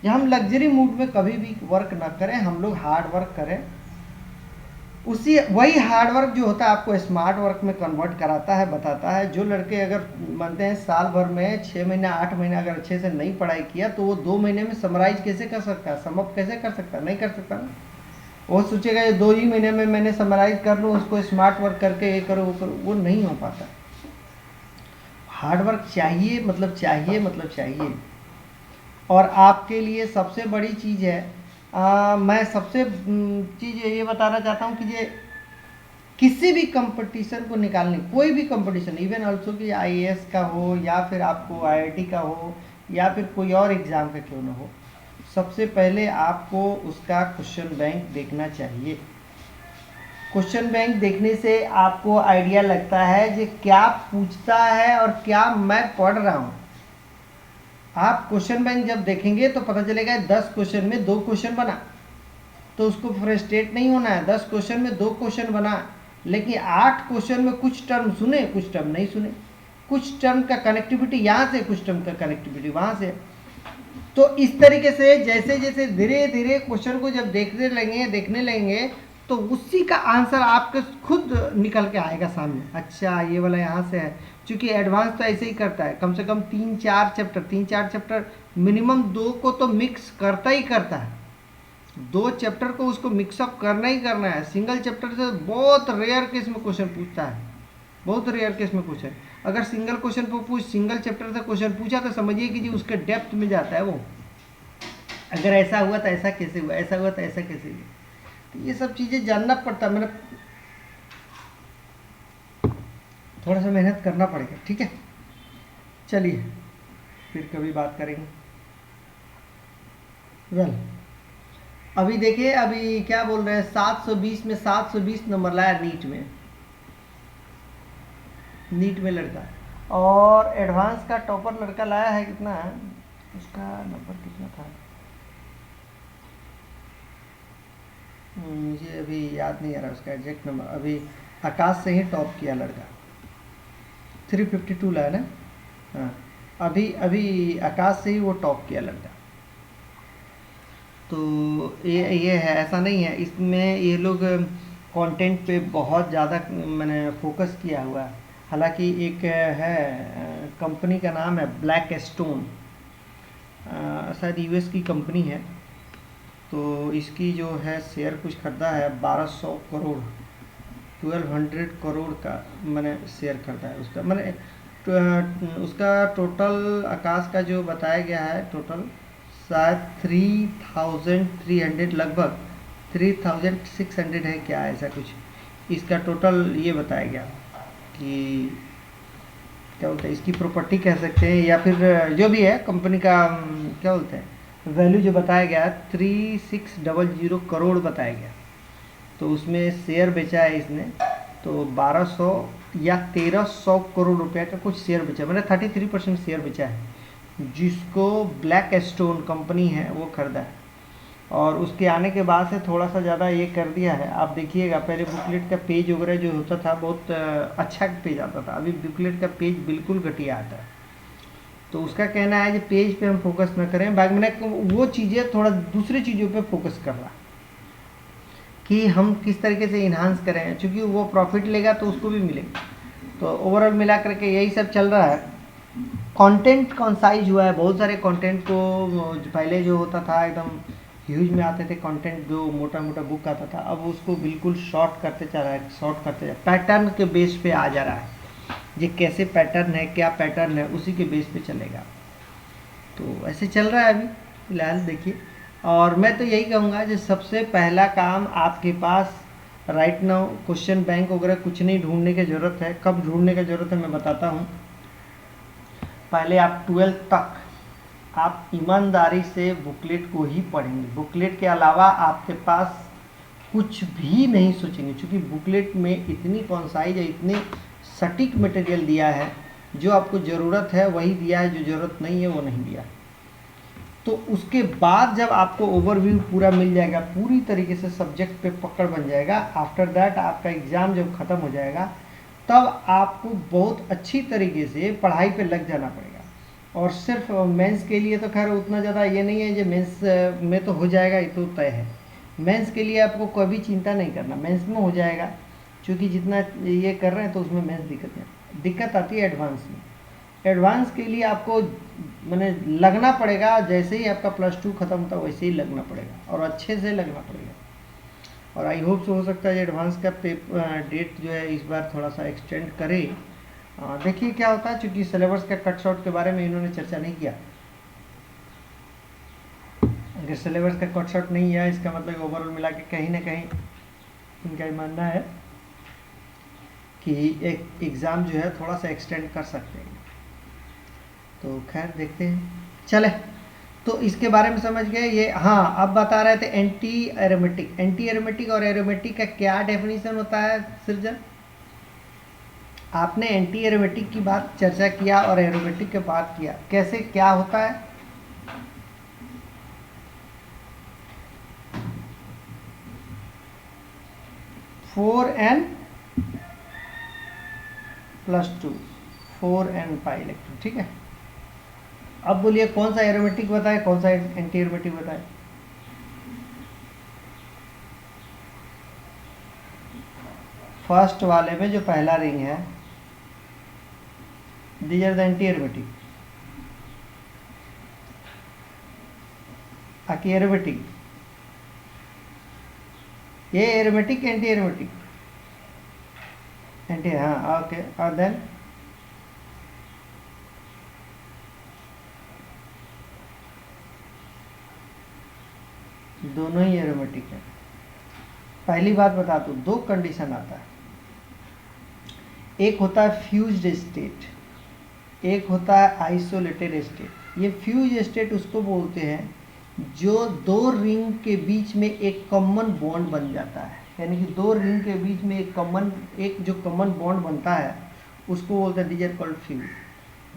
जब हम लग्जरी मूड में कभी भी वर्क ना करें, हम लोग हार्ड वर्क करें। वही हार्ड वर्क जो होता है आपको स्मार्ट वर्क में कन्वर्ट कराता है, बताता है। जो लड़के अगर मानते हैं साल भर में 6 महीने 8 महीने अगर अच्छे से नहीं पढ़ाई किया, तो वो 2 महीने में समराइज कैसे कर सकता है, समअप कैसे कर सकता है, नहीं कर सकता ना। वो सोचेगा ये 2 ही महीने में मैंने समराइज कर लूँ, उसको स्मार्ट वर्क करके ये करो वो करो, वो नहीं हो पाता। हार्ड वर्क चाहिए, मतलब चाहिए। और आपके लिए सबसे बड़ी चीज़ है, मैं सबसे चीज़ ये बताना चाहता हूँ कि ये किसी भी कंपटीशन को निकालने, कोई भी कंपटीशन, इवन ऑल्सो कि IAS का हो, या फिर आपको IIT का हो, या फिर कोई और एग्ज़ाम का क्यों ना हो, सबसे पहले आपको उसका क्वेश्चन बैंक देखना चाहिए। क्वेश्चन बैंक देखने से आपको आइडिया लगता है कि क्या पूछता है और क्या मैं पढ़ रहा हूँ। आप क्वेश्चन बैंक जब देखेंगे तो पता चलेगा 10 क्वेश्चन में 2 क्वेश्चन बना, तो उसको फ्रस्ट्रेट नहीं होना है। 10 क्वेश्चन में 2 क्वेश्चन बना, लेकिन 8 क्वेश्चन में कुछ टर्म सुने, कुछ टर्म नहीं सुने, कुछ टर्म का कनेक्टिविटी यहाँ से, कुछ टर्म का कनेक्टिविटी वहाँ से। तो इस तरीके से जैसे जैसे धीरे धीरे क्वेश्चन को जब देखने लगेंगे, तो उसी का आंसर आपके खुद निकल के आएगा सामने। अच्छा ये वाला यहाँ से है, क्योंकि एडवांस तो ऐसे ही करता है, कम से कम 3-4 चैप्टर मिनिमम 2 को तो मिक्स करता ही करता है। 2 चैप्टर को उसको मिक्सअप करना ही करना है। सिंगल चैप्टर से बहुत रेयर केस में क्वेश्चन पूछता है, बहुत रेयर केस में क्वेश्चन। अगर सिंगल चैप्टर से क्वेश्चन पूछा तो समझिए कि जी उसके डेप्थ में जाता है वो। अगर ऐसा हुआ तो ऐसा कैसे हुआ, ऐसा हुआ तो ऐसा कैसे हुआ, तो ये सब चीज़ें जानना पड़ता है। मैंने थोड़ा सा मेहनत करना पड़ेगा, ठीक है। चलिए फिर कभी बात करेंगे। वेल अभी देखिए, अभी क्या बोल रहे हैं, 720 में 720 नंबर लाया नीट में लड़का, और एडवांस का टॉपर लड़का लाया है कितना है, उसका नंबर कितना था मुझे अभी याद नहीं आ रहा उसका एग्जैक्ट नंबर। अभी आकाश से ही टॉप किया लड़का, 352 लाया ना। हाँ अभी आकाश से ही वो टॉप किया लड़का। तो ये है, ऐसा नहीं है, इसमें ये लोग कंटेंट पे बहुत ज़्यादा मैंने फोकस किया हुआ है। हालांकि एक है कंपनी का नाम है ब्लैक स्टोन, शायद US की कंपनी है। तो इसकी जो है शेयर कुछ खरीदा है 1200 करोड़, 1200 करोड़ का मैंने शेयर खरीदा है उसका। मैंने उसका टोटल आकाश का जो बताया गया है, टोटल शायद 3300, लगभग 3600 है क्या, ऐसा कुछ इसका टोटल ये बताया गया कि क्या बोलते हैं, इसकी प्रॉपर्टी कह सकते हैं, या फिर जो भी है कंपनी का क्या बोलते हैं, वैल्यू जो बताया गया 3600 करोड़ बताया गया, तो उसमें शेयर बेचा है इसने तो 1200 या 1300 करोड़ रुपए का कुछ शेयर बेचा, मैंने 33% शेयर बेचा है, जिसको ब्लैक स्टोन कंपनी है वो खरीदा है। और उसके आने के बाद से थोड़ा सा ज़्यादा ये कर दिया है। आप देखिएगा पहले बुकलेट का पेज वगैरह जो होता था बहुत अच्छा पेज आता था, अभी बुकलेट का पेज बिल्कुल घटिया आता है। तो उसका कहना है कि पेज पे हम फोकस न करें, बाकी मैंने वो चीज़ें थोड़ा दूसरी चीज़ों पे फोकस कर रहा कि हम किस तरीके से इन्हांस करें, क्योंकि वो प्रॉफिट लेगा तो उसको भी मिलेगा। तो ओवरऑल मिला करके यही सब चल रहा है। कंटेंट कॉन्साइज हुआ है, बहुत सारे कंटेंट को पहले जो होता था एकदम ह्यूज में आते थे कंटेंट, जो मोटा मोटा बुक आता था, अब उसको बिल्कुल शॉर्ट करते चल रहा है, शॉर्ट करते जा पैटर्न के बेस पे आ जा रहा है। ये कैसे पैटर्न है, क्या पैटर्न है, उसी के बेस पे चलेगा। तो ऐसे चल रहा है अभी फिलहाल देखिए। और मैं तो यही कहूँगा जो सबसे पहला काम आपके पास राइट नाउ क्वेश्चन बैंक वगैरह कुछ नहीं ढूंढने की ज़रूरत है। कब ढूंढने की ज़रूरत है मैं बताता हूँ। पहले आप 12th तक आप ईमानदारी से बुकलेट को ही पढ़ेंगे, बुकलेट के अलावा आपके पास कुछ भी नहीं सोचेंगे, क्योंकि बुकलेट में इतनी कॉन्साइज है, इतने सटीक मटेरियल दिया है, जो आपको ज़रूरत है वही दिया है, जो ज़रूरत नहीं है वो नहीं दिया। तो उसके बाद जब आपको ओवरव्यू पूरा मिल जाएगा, पूरी तरीके से सब्जेक्ट पे पकड़ बन जाएगा, आफ्टर दैट आपका एग्ज़ाम जब ख़त्म हो जाएगा तब आपको बहुत अच्छी तरीके से पढ़ाई पे लग जाना पड़ेगा। और सिर्फ मेंस के लिए तो खैर उतना ज़्यादा ये नहीं है, जो मेंस में तो हो जाएगा ये तो तय है। मेंस के लिए आपको कभी चिंता नहीं करना, मेंस में हो जाएगा, क्योंकि जितना ये कर रहे हैं तो उसमें मेंस दिक्कत आती है एडवांस में। एडवांस के लिए आपको मैंने लगना पड़ेगा, जैसे ही आपका +2 ख़त्म होता है वैसे ही लगना पड़ेगा और अच्छे से लगना पड़ेगा। और आई होप हो सकता है एडवांस का डेट जो है इस बार थोड़ा सा एक्सटेंड करे। देखिए क्या होता है, चूँकि सिलेबस का कट शॉर्ट के बारे में इन्होंने चर्चा नहीं किया। अगर सिलेबस का कट शॉर्ट नहीं है इसका मतलब ओवरऑल मिला के कहीं ना कहीं इनका मानना है कि एक एग्ज़ाम जो है थोड़ा सा एक्सटेंड कर सकते हैं। तो खैर देखते हैं, चले। तो इसके बारे में समझ गए ये। हाँ, अब बता रहे थे एंटी एरोमेटिक। एंटी एरोमेटिक और एरोमेटिक का क्या डेफिनेशन होता है सृजन? आपने एंटी एरोमेटिक की बात चर्चा किया और एरोमेटिक की बात किया, कैसे क्या होता है? (4n + 2) 4n पाई इलेक्ट्रॉन, ठीक है। अब बोलिए कौन सा एरोमेटिक बताए, कौन सा एंटी एरोमेटिक बताए? फर्स्ट वाले में जो पहला रिंग है, these are the anti aromatic. बाकी एरोमेटिक, ये एरोमेटिक एंटी एरोमेटिक एंटी, हाँ ओके। और देन दोनों ही एरोमेटिक है। पहली बात बता दूं, दो कंडीशन आता है, एक होता है फ्यूज्ड स्टेट, एक होता है आइसोलेटेड स्टेट। ये फ्यूज स्टेट उसको बोलते हैं जो दो रिंग के बीच में एक कॉमन बॉन्ड बन जाता है, यानी कि दो रिंग के बीच में एक जो कॉमन बॉन्ड बनता है उसको बोलते हैं दीज आर कॉल्ड फ्यूज।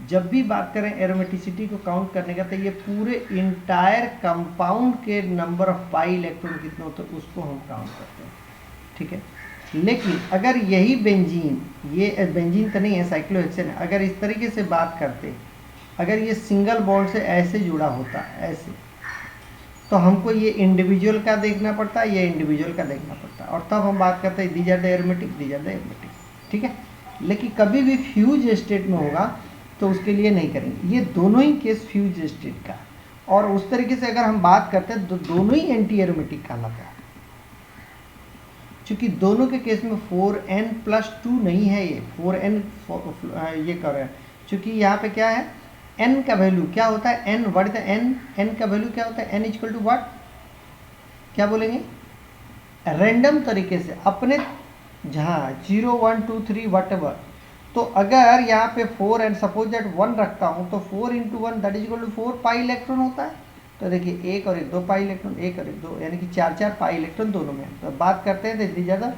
जब भी बात करें एरोमेटिसिटी को काउंट करने का, तो ये पूरे इंटायर कंपाउंड के नंबर ऑफ पाई इलेक्ट्रॉन कितने होते हैं उसको हम काउंट करते हैं, ठीक है। लेकिन अगर यही बेंजीन, ये बेंजीन तो नहीं है, साइक्लोहेक्सेन है, अगर इस तरीके से बात करते, अगर ये सिंगल बॉन्ड से ऐसे जुड़ा होता ऐसे, तो हमको ये इंडिविजुअल का देखना पड़ता है, ये इंडिविजुअल का देखना पड़ता है, और तब हम बात करते हैं these are the aromatic, these are the aromatic, ठीक है। लेकिन कभी भी फ्यूज स्टेट में होगा तो उसके लिए नहीं करेंगे। ये दोनों ही केस फ्यूज स्टेट का, और उस तरीके से अगर हम बात करते हैं तो दोनों ही एंटी एरोमेटिक कहलाता है, क्योंकि दोनों के केस में 4n + 2 नहीं है, ये 4n ये कर रहे हैं, क्योंकि यहाँ पे क्या है, n का वैल्यू क्या होता है, n व्हाट इज n का वैल्यू क्या होता है, n = व्हाट, क्या बोलेंगे, रैंडम तरीके से अपने जहाँ 0 1 2 3 व्हाटएवर। तो अगर यहाँ पे 4n सपोज दैट 1 रखता हूँ तो 4 × 1 that is equal to 4 pi electron होता है। तो देखिए एक और एक 2 पाई इलेक्ट्रॉन, एक और एक 2, यानी कि 4 पाई इलेक्ट्रॉन दोनों में। तो बात करते हैं तो ज़्यादा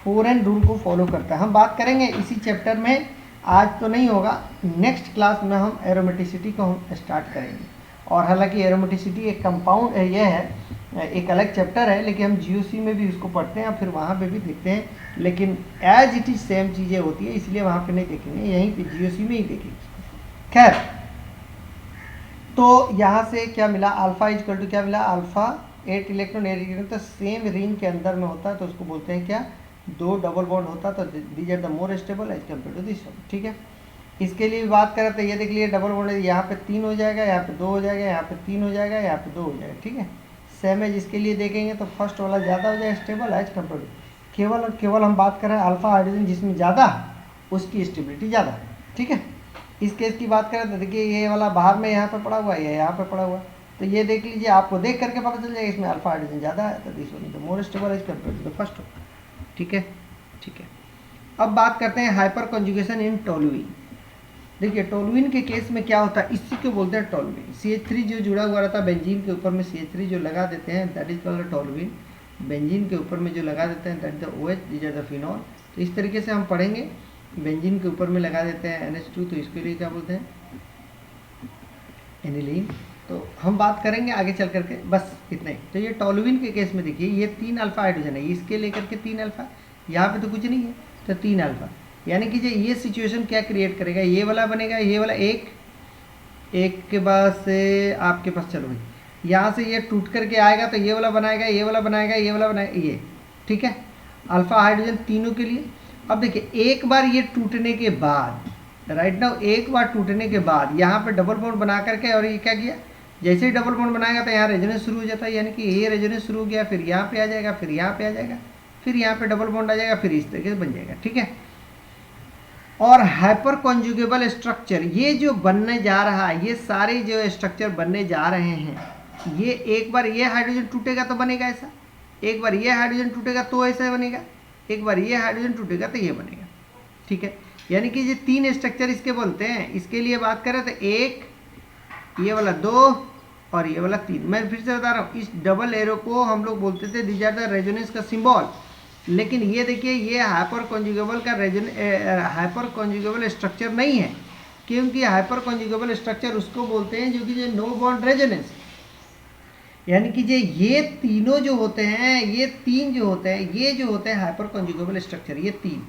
4n रूल को फॉलो करता है। हम बात करेंगे इसी चैप्टर में, आज तो नहीं होगा, नेक्स्ट क्लास में हम एरोमेटिसिटी को हम स्टार्ट करेंगे। और हालांकि एरोमेटिसिटी एक कंपाउंड है, ये है एक अलग चैप्टर है, लेकिन हम जीओसी में भी उसको पढ़ते हैं और फिर वहाँ पे भी देखते हैं, लेकिन एज इट इज सेम चीज़ें होती है, इसलिए वहाँ पे नहीं देखेंगे, यहीं पे जीओसी में ही देखेंगे। खैर, तो यहाँ से क्या मिला, अल्फा इजकल टू क्या मिला, अल्फा 8 इलेक्ट्रॉन 8 इलेक्ट्रॉन, तो सेम रिंग के अंदर में होता है, तो उसको बोलते हैं क्या, 2 डबल बॉन्ड होता है, तो these are the more stable as compare to this one. ठीक है, इसके लिए भी बात करें तो ये देख लीजिए डबल बॉन्ड है, यहाँ पे 3 हो जाएगा, यहाँ पे 2 हो जाएगा, यहाँ पे 3 हो जाएगा, यहाँ पे 2 हो जाएगा। ठीक है, सेम एज इसके लिए देखेंगे तो फर्स्ट वाला ज़्यादा हो जाएगा स्टेबल एज कम्पेयर टू, केवल और केवल हम बात करें अल्फा हाइड्रोजन जिसमें ज़्यादा, उसकी स्टेबिलिटी ज़्यादा। ठीक है, इस केस की बात करें तो देखिए ये वाला बाहर में यहाँ पे पड़ा हुआ है, ये यहाँ पे पड़ा हुआ है, तो ये देख लीजिए, आपको देख करके पता चल जाएगा इसमें अल्फा हाइड्रोजन ज़्यादा है, तो this one is the more stable as compare to the first one. ठीक है, ठीक है। अब बात करते हैं हाइपर कॉन्जुगेशन इन टोलुइन। देखिए टोलुइन के केस में क्या होता है, इसी को बोलते हैं टोलुइन। CH3 जो जुड़ा हुआ रहता है बेंजीन के ऊपर में, CH3 जो लगा देते हैं that is called toluene. Benzene के ऊपर में जो लगा देते हैं that is the OH, these are the phenol. तो इस तरीके से हम पढ़ेंगे, बेंजीन के ऊपर में लगा देते हैं NH2, तो इसके लिए क्या बोलते हैं, एनिलीन। तो हम बात करेंगे आगे चल करके, बस इतना ही। तो ये टोलुइन के केस में देखिए ये 3 अल्फा हाइड्रोजन है, इसके लेकर के 3 अल्फा, यहाँ पे तो कुछ नहीं है, तो 3 अल्फा, यानी कि ये सिचुएशन क्या क्रिएट करेगा, ये वाला बनेगा, ये वाला एक के बाद से आपके पास, चलो भाई यहाँ से ये टूट करके आएगा तो ये वाला बनाएगा, ये वाला बनाएगा, ये वाला बनाएगा, ये। ठीक है, अल्फा हाइड्रोजन तीनों के लिए। अब देखिए एक बार ये टूटने के बाद, राइट नाउ एक बार टूटने के बाद यहाँ पे डबल बॉन्ड बना करके, और ये क्या किया, जैसे ही डबल बॉन्ड बनाएगा तो यहाँ रेजोनेंस शुरू हो जाता है, यानी कि ये रेजोनेंस शुरू हो गया, फिर यहाँ पे आ जाएगा, फिर यहाँ पे आ जाएगा, फिर यहाँ पे डबल बॉन्ड आ जाएगा, फिर इस तरीके से बन जाएगा। ठीक है, और हाइपर कॉन्जुगेबल स्ट्रक्चर ये जो बनने जा रहा है, ये सारे जो स्ट्रक्चर बनने जा रहे हैं, ये एक बार ये हाइड्रोजन टूटेगा तो बनेगा ऐसा, एक बार ये हाइड्रोजन टूटेगा तो ऐसा बनेगा, एक बार ये हाइड्रोजन टूटेगा तो ये बनेगा। ठीक है, यानी कि ये 3 स्ट्रक्चर इसके बनते हैं। इसके लिए बात करें तो एक, ये वाला 2 और ये वाला 3। मैं फिर से बता रहा हूँ, इस डबल एरो को हम लोग बोलते थे दीज आर द रेजोनेंस का सिंबल, लेकिन ये देखिए ये हाइपर कॉन्जुगेबल का हाइपर कॉन्जुगेबल स्ट्रक्चर नहीं है, क्योंकि हाइपर कॉन्जुगेबल स्ट्रक्चर उसको बोलते हैं जो कि जो नो बॉन्ड रेजोनेंस, यानी कि ये तीनों जो होते हैं, ये 3 जो होते हैं, ये जो होते हैं हाइपर कॉन्जुगेबल स्ट्रक्चर, ये 3।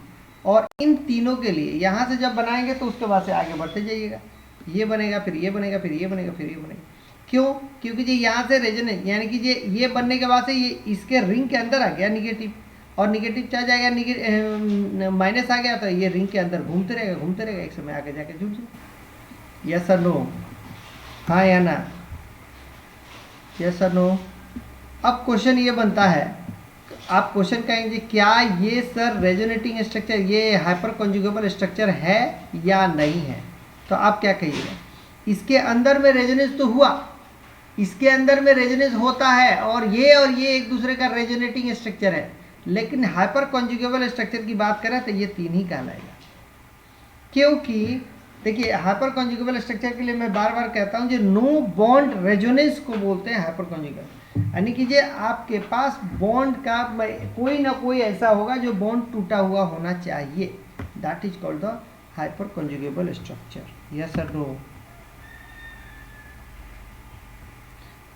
और इन तीनों के लिए यहाँ से जब बनाएंगे तो उसके बाद से आगे बढ़ते जाइएगा, ये बनेगा, फिर ये बनेगा, फिर ये बनेगा, फिर ये बनेगा। क्यों, क्योंकि जी यहाँ से रेजोनेंस, यानी कि ये बनने के बाद से ये इसके रिंग के अंदर आ गया निगेटिव, और निगेटिव चार्ज आएगा, माइनस आ गया, तो ये रिंग के अंदर घूमते रहेगा, एक समय आगे जाके जुड़ जाए। यस और नो, हाँ या ना, यस और नो। अब क्वेश्चन ये बनता है, आप क्वेश्चन कहेंगे क्या ये सर रेजोनेटिंग स्ट्रक्चर, ये हाइपर कॉन्जुगेबल स्ट्रक्चर है या नहीं है, तो आप क्या कहिएगा, इसके अंदर में रेजोनेंस तो हुआ, इसके अंदर में रेजोनेंस होता है, और ये एक दूसरे का रेजोनेटिंग स्ट्रक्चर है, लेकिन हाइपर कॉन्जुगेबल स्ट्रक्चर की बात करें तो ये 3 ही कहलाएगा। क्योंकि देखिए हाइपर कॉन्जुगेबल स्ट्रक्चर के लिए मैं बार बार कहता हूँ, जो नो बॉन्ड रेजोनेंस को बोलते हैं हाइपर कॉन्जुगेबल, यानी कि जो आपके पास बॉन्ड का कोई ना कोई ऐसा होगा जो बॉन्ड टूटा हुआ होना चाहिए, that is called the hyper conjugable structure. Yes sir no.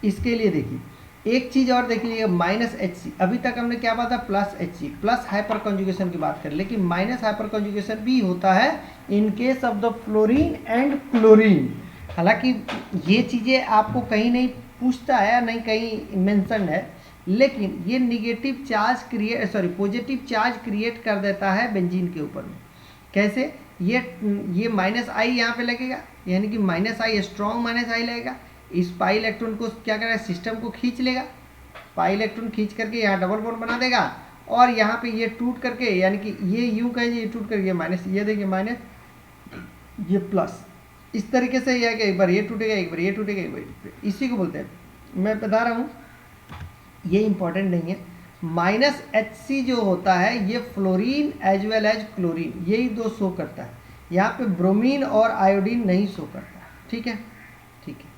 इसके लिए देखिए एक चीज और देख लीजिए, -HC, अभी तक हमने क्या बात है, +HC, प्लस हाइपर कॉन्जुगेशन की बात करें, लेकिन माइनस हाइपर कॉन्जुगेशन भी होता है in case of the fluorine and chlorine. हालांकि ये चीज़ें आपको कहीं नहीं पूछता है, नहीं कहीं मेंशन है, लेकिन ये negative charge positive charge create कर देता है बेंजीन के ऊपर में। कैसे, ये -I यहाँ पे लगेगा, यानी कि -I स्ट्रॉन्ग -I लगेगा, इस पाई इलेक्ट्रॉन को क्या करेगा, सिस्टम को खींच लेगा, पाई इलेक्ट्रॉन खींच करके यहाँ डबल बॉन्ड बना देगा, और यहाँ पे ये टूट करके, यानी कि ये यूं कहेंगे, ये टूट करके माइनस, ये देखिए माइनस, ये प्लस, इस तरीके से यह कि एक बार ये टूटेगा, एक बार ये टूटेगा, एक बार, इसी को बोलते हैं। मैं बता रहा हूँ ये इंपॉर्टेंट नहीं है। -HC जो होता है ये fluorine as well as chlorine, यही 2 शो करता है, यहाँ पे ब्रोमीन और आयोडीन नहीं शो करता। ठीक है, ठीक है।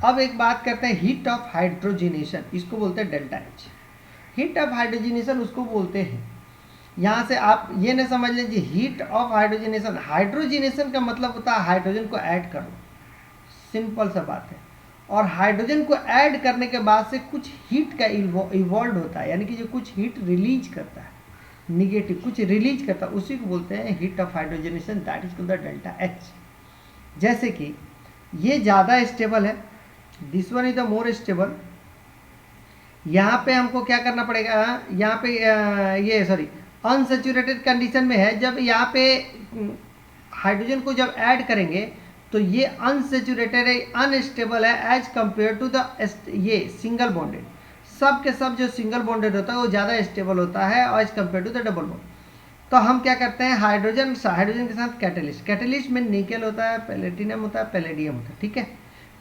अब एक बात करते हैं हीट ऑफ हाइड्रोजिनेशन, इसको बोलते हैं delta H. Heat of hydrogenation उसको बोलते हैं, यहाँ से आप ये ना समझ लीजिए हीट ऑफ हाइड्रोजिनेशन, हाइड्रोजिनेशन का मतलब होता है हाइड्रोजन को ऐड करो, सिंपल सा बात है। और हाइड्रोजन को ऐड करने के बाद से कुछ हीट का इवॉल्व होता है, यानी कि जो कुछ हीट रिलीज करता है, निगेटिव कुछ रिलीज करता है, उसी को बोलते हैं heat of hydrogenation, that is called the delta H. जैसे कि ये ज़्यादा स्टेबल है, this one is the more stable. यहाँ पे हमको क्या करना पड़ेगा, यहाँ पे ये सॉरी अनसैचुरेटेड कंडीशन में है, जब यहाँ पे हाइड्रोजन को जब ऐड करेंगे तो ये अनसैचुरेटेड है, अनस्टेबल है एज कंपेयर टू द ये सिंगल बॉन्डेड। सब के सब जो सिंगल बॉन्डेड होता है वो ज़्यादा स्टेबल होता है as compare to the double bond. तो हम क्या करते हैं, हाइड्रोजन के साथ कैटलिस्ट, कैटलिस्ट में निकेल होता है, प्लेटिनम होता है, पैलेडियम होता है, ठीक है।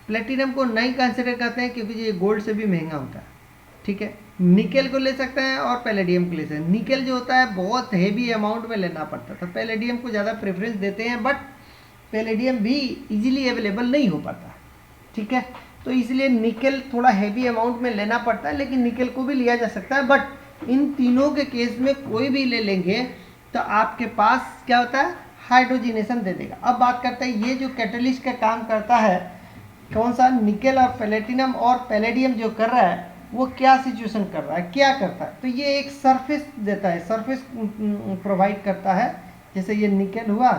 प्लेटिनम को नहीं कंसिडर करते हैं क्योंकि ये गोल्ड से भी महंगा होता है, ठीक है। निकेल को ले सकते हैं और पैलेडियम को ले सकते हैं। निकेल जो होता है बहुत हेवी अमाउंट में लेना पड़ता है, तो पैलेडियम को ज़्यादा प्रेफरेंस देते हैं, बट पैलेडियम भी इजीली अवेलेबल नहीं हो पाता, ठीक है। तो इसलिए निकेल थोड़ा हेवी अमाउंट में लेना पड़ता है, लेकिन निकेल को भी लिया जा सकता है, बट इन तीनों के केस में कोई भी ले लेंगे तो आपके पास क्या होता है, हाइड्रोजिनेशन दे देगा। अब बात करते हैं ये जो कैटलिस्ट का काम करता है कौन सा, निकेल और प्लेटिनम और पैलेडियम जो कर रहा है वो क्या सिचुएशन कर रहा है, क्या करता है, तो ये एक सरफेस देता है, सरफेस प्रोवाइड करता है। जैसे ये निकेल हुआ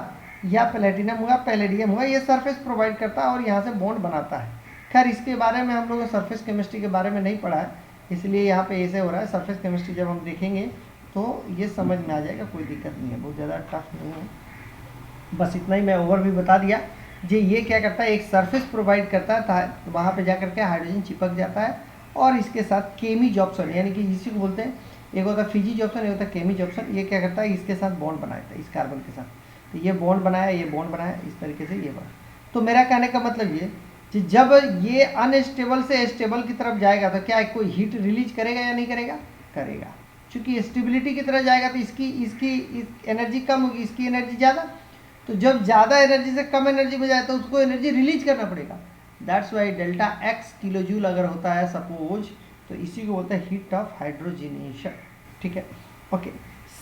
या प्लेटिनम हुआ, पैलेडियम हुआ, ये सरफेस प्रोवाइड करता है और यहाँ से बॉन्ड बनाता है। खैर इसके बारे में हम लोगों सरफेस केमिस्ट्री के बारे में नहीं पढ़ा है, इसलिए यहाँ पे ऐसे हो रहा है। सरफेस केमिस्ट्री जब हम देखेंगे तो ये समझ में आ जाएगा, कोई दिक्कत नहीं है, बहुत ज़्यादा टफ नहीं है। बस इतना ही मैं ओवरव्यू बता दिया जी। ये क्या करता है, एक सरफेस प्रोवाइड करता है, तो वहाँ पे जा करके हाइड्रोजन चिपक जाता है और इसके साथ केमी ऑप्शन, यानी कि इसी को बोलते हैं, एक होता है फिजी ऑप्शन, एक होता है केमी ऑप्शन। ये क्या करता है, इसके साथ बॉन्ड बनाता है, इस कार्बन के साथ, तो ये बॉन्ड बनाया, ये बॉन्ड बनाया, इस तरीके से ये बना। तो मेरा कहने का मतलब ये कि जब ये अनस्टेबल से स्टेबल की तरफ जाएगा तो क्या कोई हीट रिलीज करेगा या नहीं करेगा, करेगा। चूँकि स्टेबिलिटी की तरफ जाएगा तो इसकी एनर्जी कम होगी, इसकी एनर्जी ज़्यादा, तो जब ज़्यादा एनर्जी से कम एनर्जी में जाए तो उसको एनर्जी रिलीज करना पड़ेगा। That's why delta x kilo joule अगर होता है सपोज, तो इसी को बोलते हैं हीट ऑफ हाइड्रोजिनेशन, ठीक है। Okay,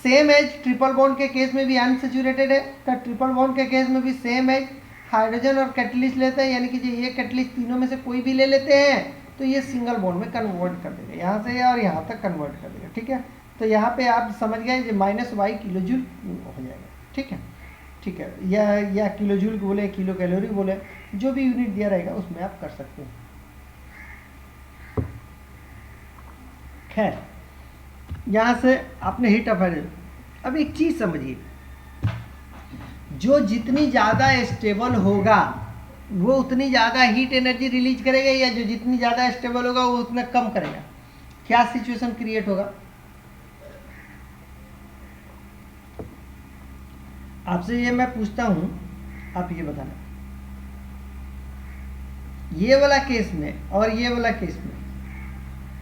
same as triple bond के केस में भी अनसैचुरेटेड है, तो ट्रिपल बॉन्ड के केस में भी सेम एज हाइड्रोजन और कैटलिस्ट लेते हैं, यानी कि ये कैटलिस्ट तीनों में से कोई भी ले लेते हैं तो ये सिंगल बॉन्ड में कन्वर्ट कर देगा, यहाँ से और यहाँ तक कन्वर्ट कर देगा, ठीक है। तो यहाँ पे आप समझ गए -y किलो जूल हो जाएगा, ठीक है, ठीक है। या किलो जूल बोले, किलो कैलोरी बोले, जो भी यूनिट दिया रहेगा उसमें आप कर सकते हैं। खैर यहाँ से आपने हीट ऑफ हाइड्रोजन, अब एक चीज़ समझिए, जो जितनी ज़्यादा स्टेबल होगा वो उतनी ज़्यादा हीट एनर्जी रिलीज करेगा, या जो जितनी ज़्यादा स्टेबल होगा वो उतना कम करेगा। क्या सिचुएशन क्रिएट होगा, आपसे ये मैं पूछता हूँ, आप ये बताना, ये वाला केस में और ये वाला केस में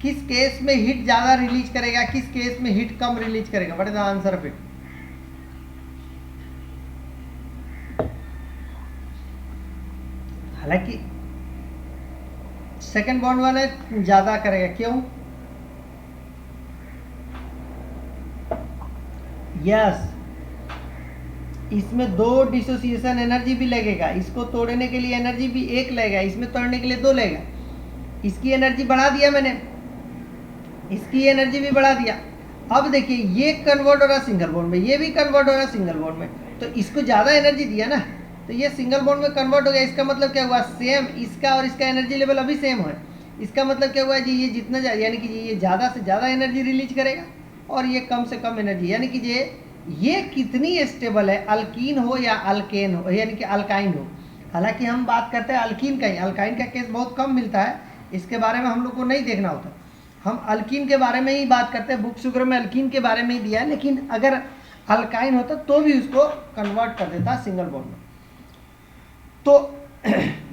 किस केस में हीट ज़्यादा रिलीज करेगा, किस केस में हीट कम रिलीज करेगा, what is the answer of it. हालांकि सेकंड बॉन्ड वाले ज़्यादा करेगा, क्यों, यस इसमें 2 डिसोसिएशन एनर्जी भी लगेगा, इसको तोड़ने के लिए एनर्जी भी 1 लगेगा, इसमें तोड़ने के लिए 2 लगेगा। इसकी एनर्जी बढ़ा दिया मैंने, इसकी एनर्जी भी बढ़ा दिया। अब देखिए ये कन्वर्ट हो रहा सिंगल बॉन्ड में, ये भी कन्वर्ट हो रहा सिंगल बॉन्ड में, तो इसको ज़्यादा एनर्जी दिया ना, तो ये सिंगल बॉन्ड में कन्वर्ट हो गया। इसका मतलब क्या हुआ, सेम इसका और इसका एनर्जी लेवल अभी सेम है। इसका मतलब क्या हुआ जी, ये जितना यानी कि ये ज़्यादा से ज़्यादा एनर्जी रिलीज करेगा और ये कम से कम एनर्जी, यानी कि ये कितनी स्टेबल है, अल्कीन हो या अल्केन हो, यानी कि अल्काइन हो। हालांकि हम बात करते हैं अल्कीन का ही, अल्काइन का केस बहुत कम मिलता है, इसके बारे में हम लोग को नहीं देखना होता, हम अल्कीन के बारे में ही बात करते हैं। बुक्स वगैरह में अल्कीन के बारे में ही दिया है, लेकिन अगर अल्काइन होता तो भी उसको कन्वर्ट कर देता सिंगल बॉन्ड में। तो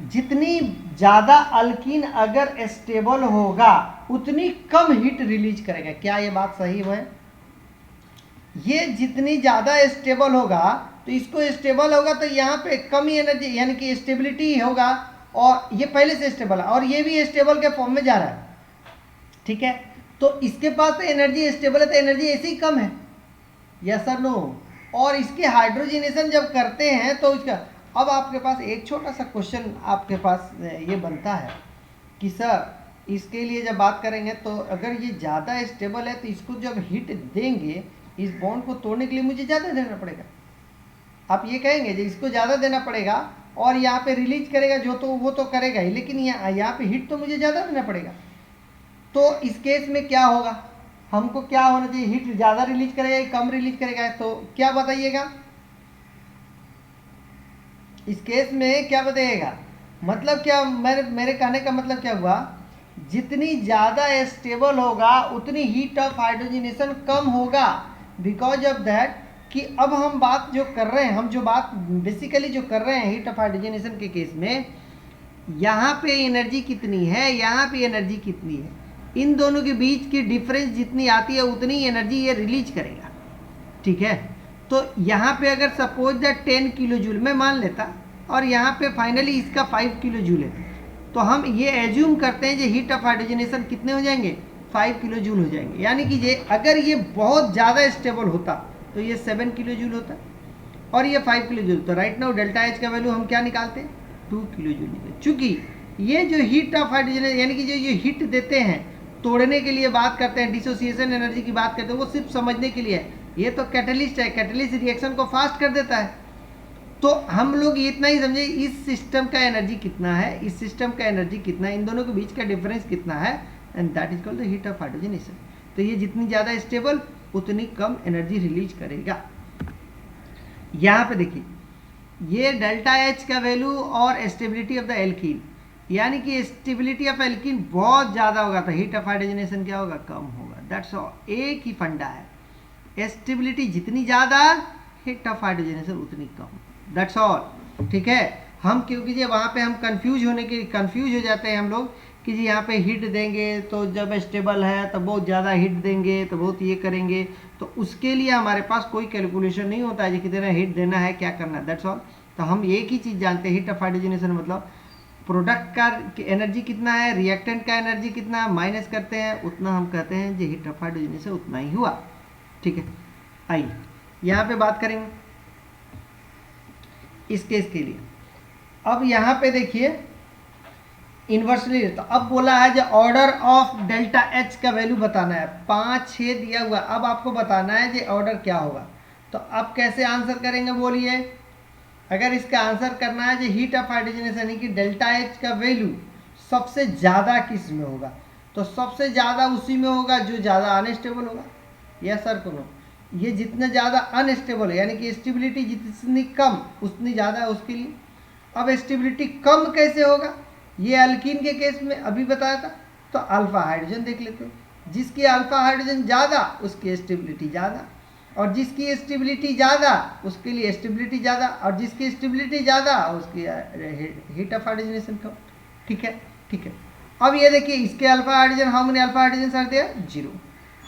जितनी ज़्यादा अल्कीन अगर स्टेबल होगा उतनी कम हीट रिलीज करेगा। क्या ये बात सही है, ये जितनी ज़्यादा स्टेबल होगा तो इसको स्टेबल होगा तो यहाँ पे कम ही एनर्जी, यानी कि स्टेबिलिटी होगा, और ये पहले से स्टेबल है और ये भी स्टेबल के फॉर्म में जा रहा है, ठीक है। तो इसके पास तो एनर्जी स्टेबल है, तो एनर्जी ऐसे ही कम है, यस और नो। और इसके हाइड्रोजनेशन जब करते हैं तो इसका, अब आपके पास एक छोटा सा क्वेश्चन आपके पास ये बनता है कि सर इसके लिए जब बात करेंगे तो अगर ये ज़्यादा स्टेबल है तो इसको जब हिट देंगे इस बॉन्ड को तोड़ने के लिए मुझे ज़्यादा देना पड़ेगा। आप ये कहेंगे जो इसको ज़्यादा देना पड़ेगा और यहाँ पे रिलीज करेगा जो, तो वो तो करेगा ही, लेकिन यहाँ पे हिट तो मुझे ज़्यादा देना पड़ेगा। तो इस केस में क्या होगा, हमको क्या होना चाहिए, हिट ज़्यादा रिलीज करेगा या कम रिलीज करेगा, तो क्या बताइएगा इस केस में, क्या बताइएगा। मतलब क्या, मेरे कहने का मतलब क्या हुआ, जितनी ज़्यादा स्टेबल होगा उतनी हीट ऑफ हाइड्रोजनेशन कम होगा। बिकॉज ऑफ दैट कि अब हम बात जो कर रहे हैं, हम जो बात बेसिकली जो कर रहे हैं हीट ऑफ हाइड्रोजनेशन के केस में, यहाँ पे एनर्जी कितनी है, यहाँ पे एनर्जी कितनी है, इन दोनों के बीच की डिफरेंस जितनी आती है उतनी एनर्जी ये रिलीज करेगा, ठीक है। तो यहाँ पे अगर सपोज दैट 10 किलो जूल मैं मान लेता और यहाँ पे फाइनली इसका 5 किलो जूल है, तो हम ये एज्यूम करते हैं कि हीट ऑफ हाइड्रोजनेशन कितने हो जाएंगे, 5 किलो जूल हो जाएंगे। यानी कि ये अगर ये बहुत ज़्यादा स्टेबल होता तो ये 7 किलो जूल होता और ये 5 किलो जूल। तो राइट नाउ डेल्टा एच का वैल्यू हम क्या निकालते हैं, 2 किलो जूल। चूँकि ये जो हीट ऑफ हाइड्रोजन यानी कि जो ये हीट देते हैं, तोड़ने के लिए बात करते हैं, डिसोसिएशन एनर्जी की बात करते हैं, वो सिर्फ समझने के लिए है। ये तो कैटलिस्ट है, कैटलिस्ट रिएक्शन को फास्ट कर देता है। तो हम लोग इतना ही समझे इस सिस्टम का एनर्जी कितना है, इस सिस्टम का एनर्जी कितना है, इन दोनों के बीच का डिफरेंस कितना है, and that is called the heat of hydrogenation. तो ये जितनी ज़्यादा स्टेबल उतनी कम एनर्जी रिलीज करेगा। यहाँ पे देखिए ये डेल्टा एच का वैल्यू और स्टेबिलिटी ऑफ द एल्कीन, यानी कि स्टेबिलिटी ऑफ एल्कीन बहुत ज़्यादा होगा तो हीट ऑफ हाइड्रोजनेशन क्या होगा, कम होगा। दैट्स ऑल, एक ही फंडा है, स्टेबिलिटी जितनी ज़्यादा हीट ऑफ हाइड्रोजनेशन उतनी कम, दैट्स ऑल, ठीक है। हम क्योंकि जी वहाँ पे हम कंफ्यूज हो जाते हैं हम लोग कि जी यहाँ पे हीट देंगे तो जब स्टेबल है तो बहुत ज़्यादा हीट देंगे तो बहुत ये करेंगे, तो उसके लिए हमारे पास कोई कैलकुलेशन नहीं होता है कि कितना हीट देना है, क्या करना है, दैट्स ऑल। तो हम एक ही चीज़ जानते हैं, हीट ऑफ हाइड्रोजनेशन मतलब प्रोडक्ट का एनर्जी कितना है, रिएक्टेंट का एनर्जी कितना है, माइनस करते हैं उतना हम कहते हैं जो हीट ऑफ हाइड्रोजनेशन उतना ही हुआ, ठीक है। आइए यहाँ पे बात करेंगे इस केस के लिए। अब यहाँ पे देखिए इन्वर्सली, तो अब बोला है जो ऑर्डर ऑफ डेल्टा एच का वैल्यू बताना है, 5 6 दिया हुआ। अब आपको बताना है जो ऑर्डर क्या होगा। तो अब कैसे आंसर करेंगे बोलिए। अगर इसका आंसर करना है जो हीट ऑफ हाइड्रोजनेशन यानी कि डेल्टा एच का वैल्यू सबसे ज़्यादा किस में होगा, तो सबसे ज़्यादा उसी में होगा जो ज़्यादा अनस्टेबल होगा। यस सर को नो, ये जितना ज़्यादा अनस्टेबल है यानी कि स्टेबिलिटी जितनी कम उतनी ज़्यादा है उसके लिए। अब स्टेबिलिटी कम कैसे होगा, ये अल्कीन के केस में अभी बताया था। तो अल्फा हाइड्रोजन देख लेते हैं, जिसकी अल्फा हाइड्रोजन ज़्यादा उसकी स्टेबिलिटी ज़्यादा, और जिसकी स्टेबिलिटी ज़्यादा उसके लिए स्टेबिलिटी ज़्यादा, और जिसकी स्टेबिलिटी ज़्यादा उसकी हीट ऑफ हाइड्रोजनेशन कम, ठीक है, ठीक है। अब ये देखिए इसके alpha hydrogen, how many alpha hydrogen are there, 0,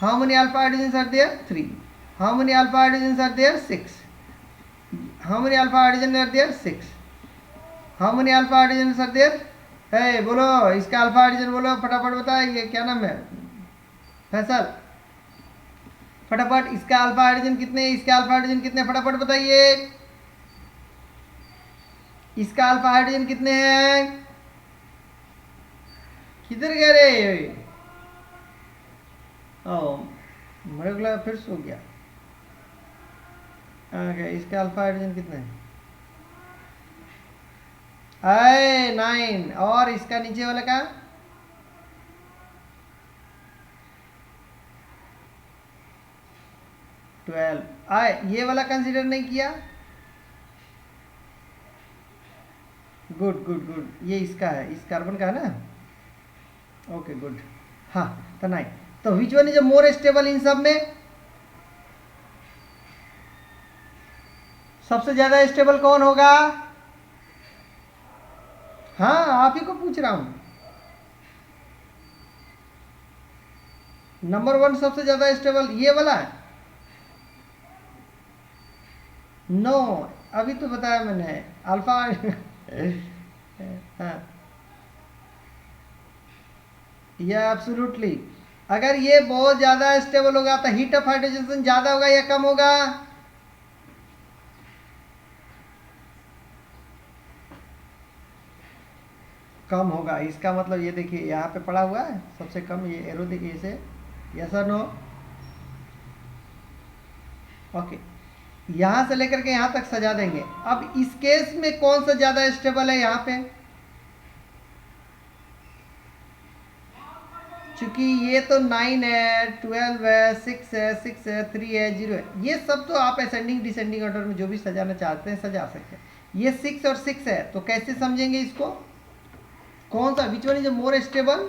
how many alpha hydrogen are there, 3, how many alpha hydrogen are there, 6, how many alpha hydrogen are there, 6, how many alpha hydrogen are there, है बोलो इसका अल्फा हाइड्रोजन बोलो फटाफट बताए, ये क्या नाम है फैसल, फटाफट इसका अल्फा हाइड्रोजन कितने, इसका अल्फा हाइड्रोजन कितने, फटाफट बताइए इसका अल्फा हाइड्रोजन कितने हैं, किधर गए रे, ओ मेरे को लगा फिर सो गया। इसका अल्फा हाइड्रोजन कितने हैं, 9, और इसका नीचे वाला का 12। ये वाला कंसीडर नहीं किया, गुड गुड गुड, ये इसका है, इस कार्बन का है ना, ओके गुड। हाँ तो 9, तो विच one is more stable in सब में, सबसे ज्यादा स्टेबल कौन होगा, हाँ आप ही को पूछ रहा हूं, नंबर 1 सबसे ज्यादा स्टेबल ये वाला है, नो अभी तो बताया मैंने अल्फा हाँ ये एब्सोल्युटली, अगर ये बहुत ज़्यादा स्टेबल होगा तो हीट ऑफ हाइड्रोजन ज़्यादा होगा या कम होगा? कम होगा। इसका मतलब ये देखिए यहाँ पे पड़ा हुआ है सबसे कम, ये एरो देखिए इसे, यस और नो? ओके, यहाँ से लेकर के यहाँ तक सजा देंगे। अब इस केस में कौन सा ज़्यादा स्टेबल है यहाँ पे? चूंकि ये तो 9 है, 12 है, 6 है, 6 है, 3 है, 0 है, ये सब तो आप असेंडिंग डिसेंडिंग ऑर्डर में जो भी सजाना चाहते हैं सजा सकते हैं। ये 6 और 6 है, तो कैसे समझेंगे इसको? कौन सा, विच one is more stable?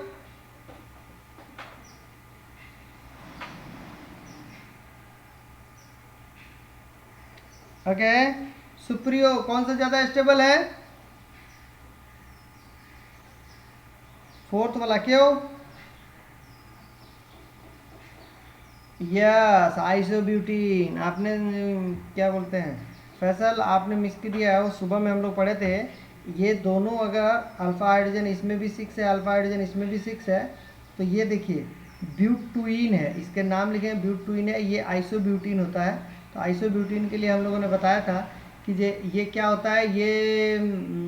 Okay, Supriyo कौन सा ज्यादा स्टेबल है? फोर्थ वाला, क्यों? Yes, isobutene. आपने क्या बोलते हैं फैसल, आपने मिस कर दिया है, वो सुबह में हम लोग पढ़े थे। ये दोनों अगर अल्फा हाइड्रोजन इसमें भी 6 है, अल्फा हाइड्रोजन इसमें भी 6 है, तो ये देखिए ब्यूटुइन है, इसके नाम लिखे हैं ब्यूटुइन है, ये आइसोब्यूटीन होता है। तो आइसोब्यूटीन के लिए हम लोगों ने बताया था कि ये क्या होता है, ये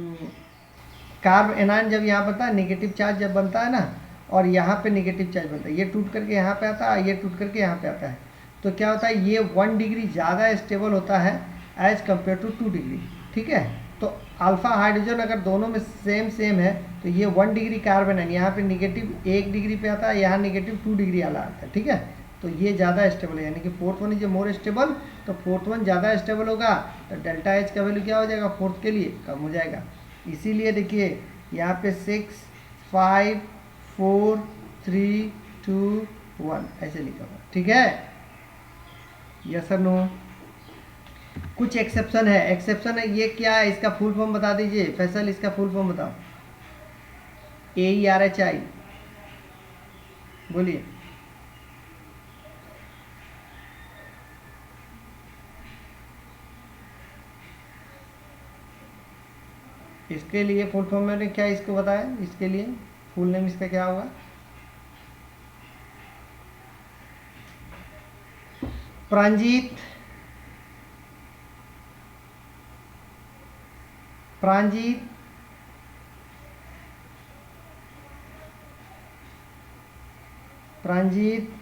कार्ब एनायन जब यहाँ बनता है, नेगेटिव चार्ज जब बनता है ना, और यहाँ पे नेगेटिव चार्ज बनता है, ये टूट करके यहाँ पे आता है, ये टूट करके यहाँ पे आता है, तो क्या होता है, ये 1 डिग्री ज़्यादा स्टेबल होता है एज कम्पेयर टू 2 डिग्री। ठीक है, तो अल्फा हाइड्रोजन अगर दोनों में सेम है, तो ये 1 डिग्री कार्बन है, यहाँ पे नेगेटिव 1 डिग्री पे आता है, यहाँ नेगेटिव 2 डिग्री वाला आता है। ठीक है, तो ये ज़्यादा स्टेबल है, यानी कि fourth one is more stable, तो फोर्थ वन ज़्यादा स्टेबल होगा, तो डेल्टा एच का वैल्यू क्या हो जाएगा फोर्थ के लिए, कम हो जाएगा। इसीलिए देखिए यहाँ पे 6, 5, 4, 3, 2, 1 ऐसे लिखा हुआ। ठीक है, यस और नो? कुछ एक्सेप्शन है, एक्सेप्शन है, ये क्या है, इसका फुल फॉर्म बता दीजिए फैसल, इसका फुल फॉर्म बताओ। AERHI बोलिए। इसके लिए फुल फॉर्म मैंने क्या इसको बताया, इसके लिए फुल नेम इसका क्या होगा? प्रांजीत, प्रांजीत, प्रांजीत,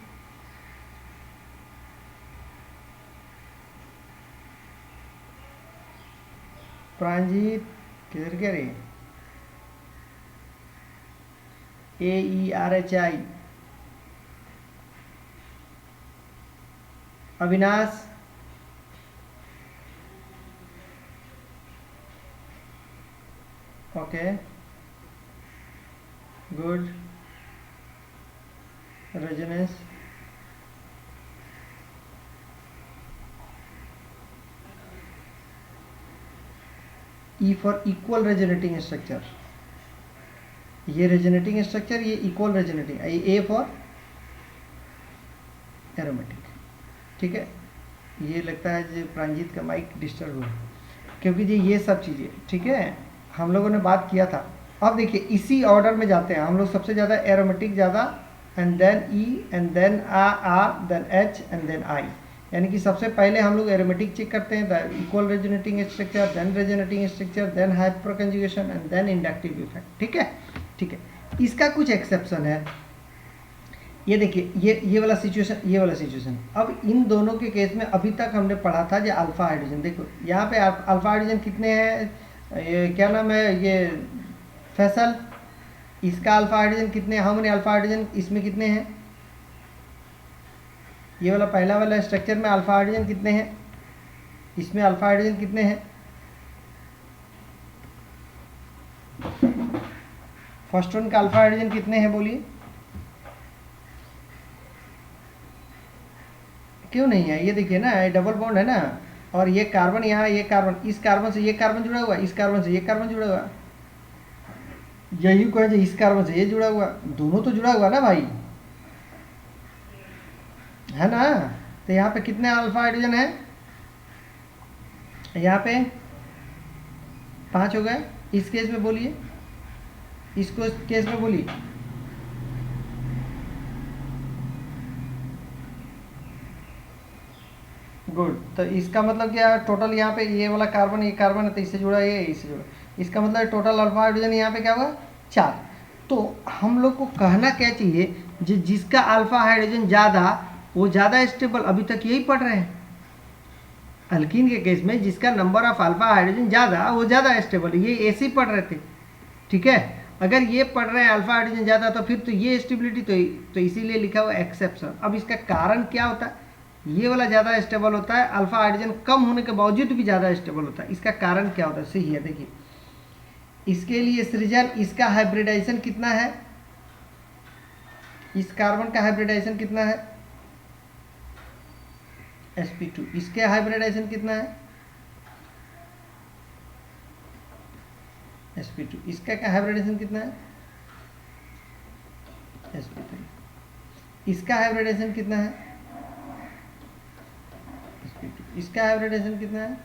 प्रांजीत किधर क्या रही? AERHI, Avinash, okay good, resonance, E for equal resonating structure, ये रेजोनेटिंग स्ट्रक्चर, ये equal resonating, A for aromatic. ठीक है, ये लगता है जी प्रांजीत का माइक डिस्टर्ब हुआ, क्योंकि जी ये सब चीज़ें ठीक है हम लोगों ने बात किया था। अब देखिए इसी ऑर्डर में जाते हैं हम लोग, सबसे ज़्यादा एरोमेटिक ज़्यादा, and then E and then R then H and then I, यानी कि सबसे पहले हम लोग एरोमेटिक चेक करते हैं, the equal resonating structure, then resonating structure, then hyper conjugation and then inductive effect. ठीक है, ठीक है, इसका कुछ एक्सेप्शन है। ये देखिए ये वाला सिचुएशन, ये वाला सिचुएशन, अब इन दोनों के केस में अभी तक हमने पढ़ा था जो अल्फा हाइड्रोजन, देखो यहाँ पे अल्फा हाइड्रोजन कितने हैं, ये क्या नाम है, ये फैसल, इसका अल्फा हाइड्रोजन कितने, हाउ मेनी अल्फा हाइड्रोजन इसमें कितने हैं, ये वाला पहला वाला स्ट्रक्चर में अल्फा हाइड्रोजन कितने हैं, इसमें अल्फा हाइड्रोजन कितने हैं, फर्स्ट वन का अल्फा हाइड्रोजन कितने हैं बोलिए, क्यों नहीं है, ये देखिए ना डबल बॉन्ड है ना, और ये कार्बन यहाँ, ये कार्बन, इस कार्बन से ये कार्बन जुड़ा हुआ, इस कार्बन से ये कार्बन जुड़ा हुआ, यही कहे इस कार्बन से ये जुड़ा हुआ, दोनों तो जुड़ा हुआ ना भाई, है ना। तो यहाँ पे कितने अल्फा हाइड्रोजन है, यहाँ पे 5 हो गए, इस केस में बोलिए, इसको इस केस में बोलिए, गुड। तो इसका मतलब क्या, टोटल यहाँ पे ये वाला कार्बन, ये कार्बन है तो इससे जुड़ा, ये इससे जुड़ा, इसका मतलब टोटल अल्फा हाइड्रोजन यहाँ पे क्या हुआ 4। तो हम लोग को कहना क्या चाहिए, जिसका अल्फा हाइड्रोजन ज़्यादा वो ज़्यादा स्टेबल, अभी तक यही पढ़ रहे हैं। अल्कीन के केस में जिसका नंबर ऑफ अल्फा हाइड्रोजन ज़्यादा वो ज़्यादा स्टेबल, ये ऐसे ही पढ़ रहे थे। ठीक है, अगर ये पढ़ रहे हैं अल्फा हाइड्रोजन ज़्यादा तो फिर तो ये स्टेबिलिटी तो इसीलिए लिखा हुआ एक्सेप्शन। अब इसका कारण क्या होता है, ये वाला ज़्यादा स्टेबल होता है, अल्फा हाइड्रोजन कम होने के बावजूद भी ज़्यादा स्टेबल होता है। इसका कारण क्या होता है, सही है देखिए, इसके लिए सृजन, इसका हाइब्रिडाइजेशन कितना है, इस कार्बन का हाइब्रिडाइजेशन कितना है sp2, इसके हाइब्रिडाइजेशन कितना है sp2, इसका क्या हाइब्रिडाइजेशन कितना है sp3, इसका हाइब्रिडाइजेशन कितना है sp2, इसका हाइब्रिडाइजेशन कितना है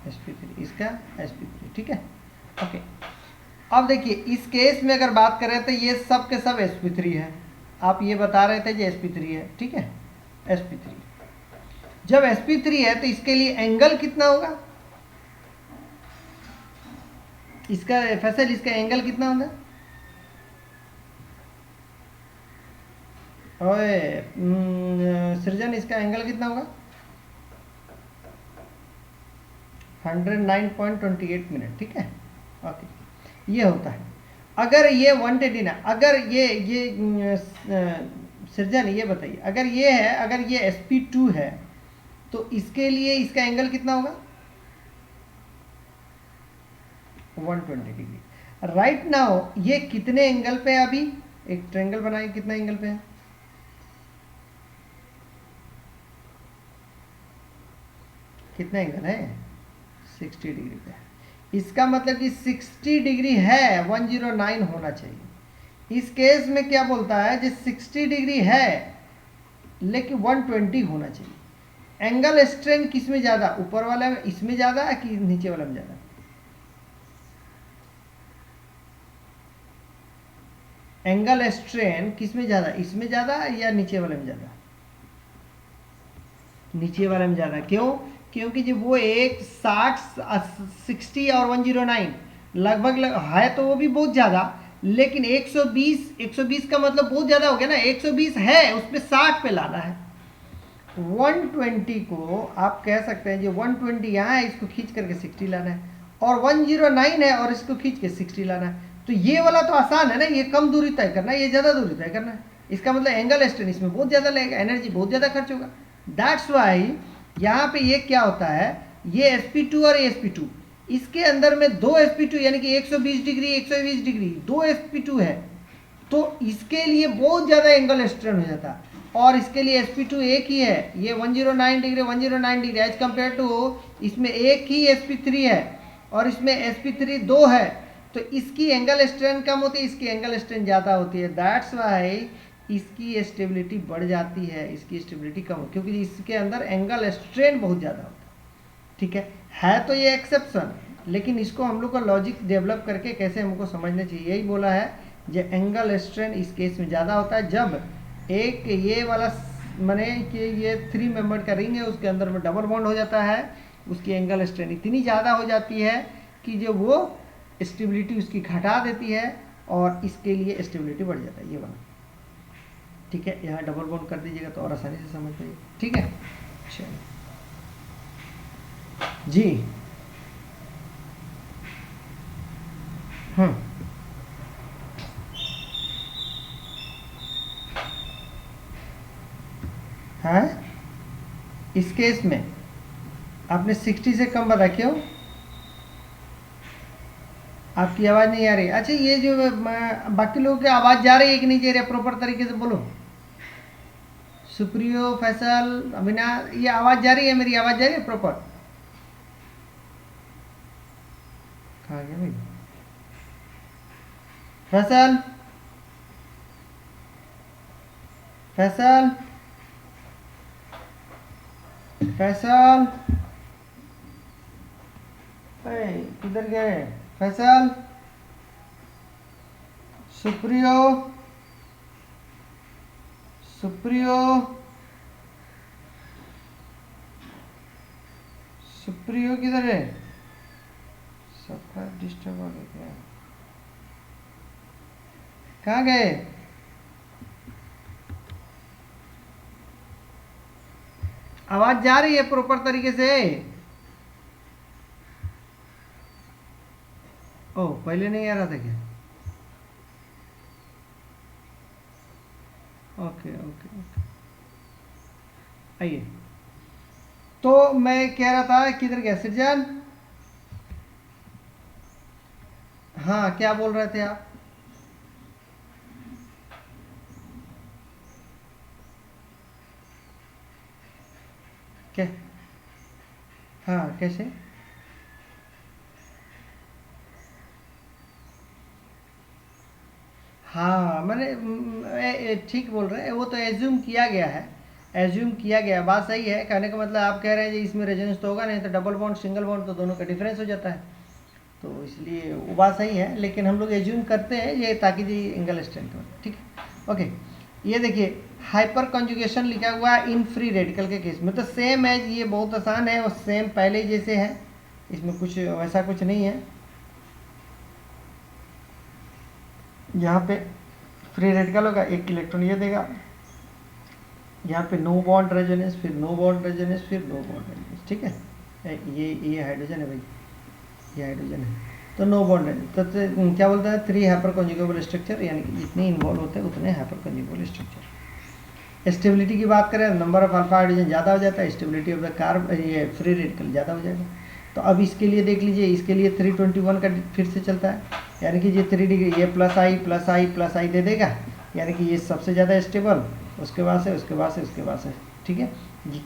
sp3, इसका sp3। ठीक है, ओके। अब देखिए इस केस में अगर बात करें तो ये सब के सब sp3 है, आप ये बता रहे थे जो sp3 है। ठीक है, sp3, जब sp3 है तो इसके लिए एंगल कितना होगा, इसका फैसल, इसका एंगल कितना होगा, ओए सृजन, इसका एंगल कितना होगा 109.28 मिनट। ठीक है, ओके, ये होता है। अगर ये 129, अगर ये सृजन ये बताइए, अगर ये है, अगर ये sp2 है तो इसके लिए इसका एंगल कितना होगा 120 डिग्री। राइट नाउ ये कितने एंगल पे है, अभी एक ट्रायंगल बनाइए, कितना एंगल पे है, कितना एंगल है 60 डिग्री पे। इसका मतलब कि 60 डिग्री है, 109 होना चाहिए। इस केस में क्या बोलता है, जो 60 डिग्री है लेकिन 120 होना चाहिए। एंगल स्ट्रेन किस में ज़्यादा, ऊपर वाला में इसमें ज़्यादा है कि नीचे वाला में ज़्यादा, एंगल स्ट्रेन किस में ज़्यादा, इसमें ज़्यादा या नीचे वाले में ज़्यादा, नीचे वाले में ज़्यादा। क्यों, क्योंकि जब वो एक 60 और 109 लगभग है तो वो भी बहुत ज़्यादा, लेकिन 120 का मतलब बहुत ज़्यादा हो गया ना, 120 है उस पर 60 पे लाना है। 120 को आप कह सकते हैं जो 120 यहाँ है इसको खींच करके 60 लाना है, और 109 है और इसको खींच के 60 लाना है। तो ये वाला तो आसान है ना, ये कम दूरी तय करना है, ये ज़्यादा दूरी तय करना है। इसका मतलब एंगल स्ट्रेन इसमें बहुत ज़्यादा लगेगा, एनर्जी बहुत ज़्यादा खर्च होगा। दैट्स वाई यहाँ पे ये क्या होता है, ये sp2 और sp2, इसके अंदर में दो sp2 यानी कि 120 डिग्री 120 डिग्री दो sp2 है, तो इसके लिए बहुत ज़्यादा एंगल स्ट्रेन हो जाता है। और इसके लिए sp2 एक ही है, ये 109 डिग्री एज कम्पेयर टू इसमें एक ही sp3 है और इसमें sp3 दो है, तो इसकी एंगल स्ट्रेन कम होती है, इसकी एंगल स्ट्रेन ज़्यादा होती है। दैट्स वाई इसकी स्टेबिलिटी बढ़ जाती है, इसकी स्टेबिलिटी कम हो, क्योंकि इसके अंदर एंगल स्ट्रेन बहुत ज़्यादा होता है। ठीक है तो ये एक्सेप्शन, लेकिन इसको हम लोग का लॉजिक डेवलप करके कैसे हमको समझना चाहिए, यही बोला है जो एंगल स्ट्रेन इस केस में ज़्यादा होता है जब एक ये वाला माने कि ये 3 मेंबर का रिंग है उसके अंदर में डबल बॉन्ड हो जाता है, उसकी एंगल स्ट्रेन इतनी ज़्यादा हो जाती है कि जो वो स्टेबिलिटी उसकी घटा देती है और इसके लिए स्टेबिलिटी बढ़ जाता है, ये वाला। ठीक है, यहाँ डबल बॉन्ड कर दीजिएगा तो और आसानी से समझ पाइए। ठीक है, चलिए जी, हाँ इस केस में आपने 60 से कम बता, क्यों आपकी आवाज़ नहीं आ रही। अच्छा ये जो बाकी लोगों की आवाज़ जा रही है कि नहीं जा रही है, प्रॉपर तरीके से बोलो। सुप्रियो, फैसल, अमीना, ये आवाज़ जा रही है, मेरी आवाज़ जा रही है प्रॉपर? कहाँ गया भाई फैसल, फैसल, फैसल, किधर गए फैसल, सुप्रियो, सुप्रियो, सुप्रियो किधर है? सबका डिस्टर्ब हो गया क्या? कहाँ गए? आवाज जा रही है प्रॉपर तरीके से? ओह, पहले नहीं आ रहा था क्या? ओके ओके ओके, आइए। तो मैं कह रहा था, किधर गया सृजन? हाँ, क्या बोल रहे थे आप? क्या? हाँ, कैसे? हाँ, मैंने ठीक बोल रहे हैं, वो तो एज्यूम किया गया है, एज्यूम किया गया, बात सही है। कहने का मतलब आप कह रहे हैं जी इसमें रेजोनेंस तो होगा नहीं, तो डबल बॉन्ड सिंगल बॉन्ड तो दोनों का डिफरेंस हो जाता है, तो इसलिए वो बात सही है, लेकिन हम लोग एज्यूम करते हैं ये ताकि जी एंगल स्ट्रेंथ हो। ठीक है, ओके। ये देखिए हाइपर कॉन्जुगेशन लिखा हुआ है इन फ्री रेडिकल के केस में, तो सेम है, ये बहुत आसान है और सेम पहले जैसे है, इसमें कुछ वैसा कुछ नहीं है। यहाँ पे फ्री रेडिकल होगा, एक इलेक्ट्रॉन ये देगा, यहाँ पे नो बॉन्ड रेजोनेंस, फिर नो बॉन्ड रेजोनेंस, फिर नो बॉन्ड रेजोनेंस। ठीक है, ये हाइड्रोजन है भाई, ये हाइड्रोजन है, तो नो बॉन्ड रेजोनेंस। तो क्या बोलता है, 3 हाइपर कॉन्जुगेबल स्ट्रक्चर, यानी कि जितने इन्वॉल्व होते हैं उतने हाइपर कॉन्जुगेबल स्ट्रक्चर। स्टेबिलिटी की बात करें, नंबर ऑफ अल्फा हाइड्रोजन ज़्यादा हो जाता है, स्टेबिलिटी ऑफ द कार्ब ये फ्री रेडिकल ज़्यादा हो जाएगा। तो अब इसके लिए देख लीजिए, इसके लिए 321 का फिर से चलता है, यानी कि ये 3 डिग्री, ये प्लस आई प्लस आई प्लस आई दे देगा, यानी कि ये सबसे ज़्यादा स्टेबल, उसके बाद से उसके बाद से उसके बाद से। ठीक है,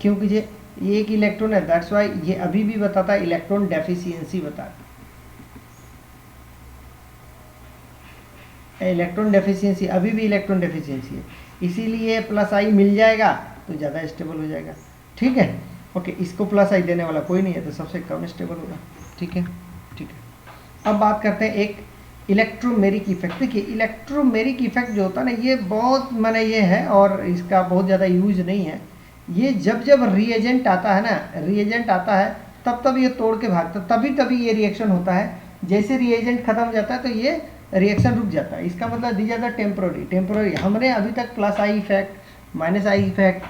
क्योंकि ये एक इलेक्ट्रॉन है, दैट्स वाई ये अभी भी बताता है इलेक्ट्रॉन डेफिशिएंसी बताता है, इलेक्ट्रॉन डेफिशिएंसी, अभी भी इलेक्ट्रॉन डेफिशिएंसी है, इसीलिए प्लस आई मिल जाएगा तो ज़्यादा स्टेबल हो जाएगा। ठीक है, ओके, इसको प्लस आई देने वाला कोई नहीं है, तो सबसे कम स्टेबल होगा। ठीक है, ठीक है। अब बात करते हैं एक इलेक्ट्रोमेरिक इफेक्ट। देखिए इलेक्ट्रोमेरिक इफेक्ट जो होता है ना, ये बहुत माने ये है और इसका बहुत ज़्यादा यूज नहीं है। ये जब जब रिएजेंट आता है ना, रिएजेंट आता है तब तब ये तोड़ के भागता, तभी तभी ये रिएक्शन होता है। जैसे रिएजेंट खत्म हो जाता है तो ये रिएक्शन रुक जाता है। इसका मतलब दी जाता है टेम्प्रोरी, टेम्प्रोरी। हमने अभी तक plus I effect, minus I effect,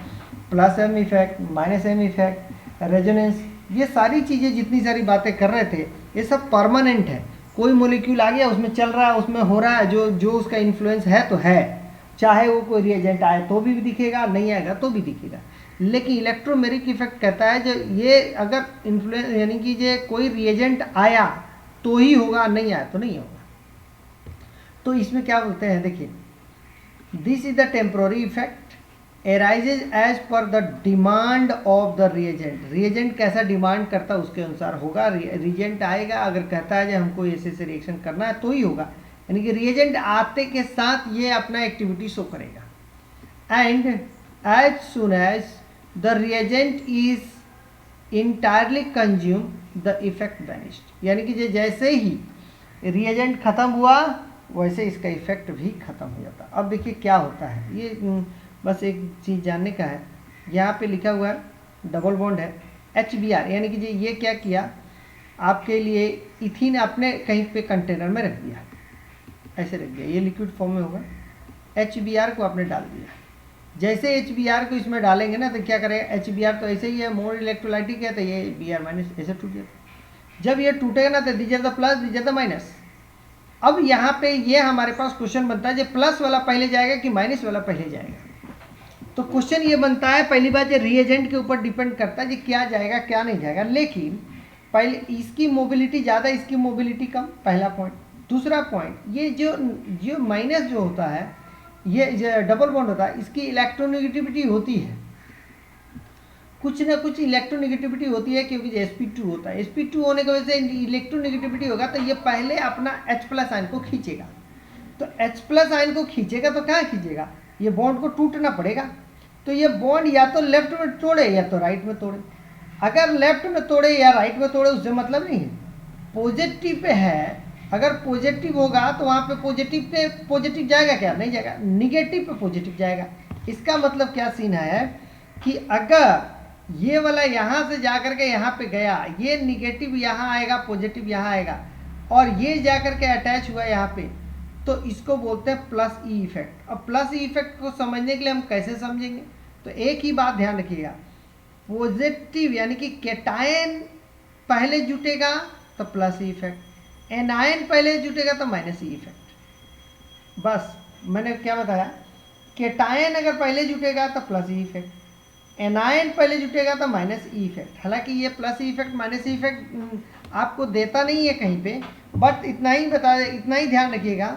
plus M effect, minus M effect, resonance, ये सारी चीज़ें जितनी सारी बातें कर रहे थे ये सब परमानेंट है। कोई मोलिक्यूल आ गया उसमें चल रहा है, उसमें हो रहा है, जो जो उसका इन्फ्लुएंस है तो है, चाहे वो कोई रिएजेंट आए तो भी दिखेगा, नहीं आएगा तो भी दिखेगा। लेकिन इलेक्ट्रोमेरिक इफेक्ट कहता है जो ये अगर इन्फ्लुएंस, यानी कि ये कोई रिएजेंट आया तो ही होगा, नहीं आया तो नहीं होगा। तो इसमें क्या बोलते हैं, देखिए, this is the temporary effect arises as per the demand of the reagent। reagent कैसा डिमांड करता है उसके अनुसार होगा। reagent आएगा, अगर कहता है जो हमको ऐसे से रिएक्शन करना है तो ही होगा, यानी कि reagent आते के साथ ये अपना एक्टिविटी शो करेगा। And as soon as the reagent is entirely consume the effect vanished, यानी कि जैसे ही reagent खत्म हुआ वैसे इसका इफेक्ट भी खत्म हो जाता। अब देखिए क्या होता है, ये बस एक चीज़ जानने का है। यहाँ पे लिखा हुआ है डबल बॉन्ड है HBr, यानी कि ये क्या किया, आपके लिए इथीन आपने कहीं पे कंटेनर में रख दिया, ऐसे रख दिया, ये लिक्विड फॉर्म में होगा, HBr को आपने डाल दिया। जैसे HBr को इसमें डालेंगे ना तो क्या करेगा, HBr तो ऐसे ही है, मोर इलेक्ट्रोलाइटिक है, तो ये Br माइनस ऐसे टूट जाता। जब ये टूटेगा ना तो दीजिए द प्लस, दीजिए द माइनस। अब यहाँ पे ये हमारे पास क्वेश्चन बनता है, जो प्लस वाला पहले जाएगा कि माइनस वाला पहले जाएगा। तो क्वेश्चन ये बनता है, पहली बात ये रिएजेंट के ऊपर डिपेंड करता है कि क्या जाएगा क्या नहीं जाएगा, लेकिन पहले इसकी मोबिलिटी ज़्यादा, इसकी मोबिलिटी कम, पहला पॉइंट। दूसरा पॉइंट, ये जो माइनस जो होता है, ये डबल बॉन्ड होता है, इसकी इलेक्ट्रोनेगेटिविटी होती है, कुछ ना कुछ इलेक्ट्रोनेगेटिविटी होती है, क्योंकि sp2 होता है, sp2 होने की वजह से इलेक्ट्रोनेगेटिविटी होगा, तो ये पहले अपना H+ आयन को खींचेगा। तो H+ आयन को खींचेगा तो कहाँ खींचेगा, ये बॉन्ड को टूटना पड़ेगा। तो ये बॉन्ड या तो लेफ्ट में तोड़े या तो राइट में तोड़े। अगर लेफ्ट में तोड़े या राइट में तोड़े उससे मतलब नहीं है, पॉजिटिव पे है, अगर पॉजिटिव होगा तो वहाँ पे पॉजिटिव जाएगा क्या, नहीं जाएगा, निगेटिव पे पॉजिटिव जाएगा। इसका मतलब क्या सीन है कि अगर ये वाला यहाँ से जा करके यहाँ पे गया, ये निगेटिव यहाँ आएगा, पॉजिटिव यहाँ आएगा, और ये जा करके अटैच हुआ यहाँ पे, तो इसको बोलते हैं प्लस ई इफेक्ट। अब प्लस ई इफेक्ट को समझने के लिए हम कैसे समझेंगे, तो एक ही बात ध्यान रखिएगा, पॉजिटिव यानी कि कैटायन पहले जुटेगा तो प्लस ई इफेक्ट, एनायन पहले जुटेगा तो माइनस ई इफेक्ट। बस मैंने क्या बताया, कैटायन अगर पहले जुटेगा तो प्लस ई इफेक्ट, एनायन पहले जुटेगा तो माइनस ई इफेक्ट। हालांकि ये plus E effect minus E effect आपको देता नहीं है कहीं पे, बट इतना ही ध्यान रखिएगा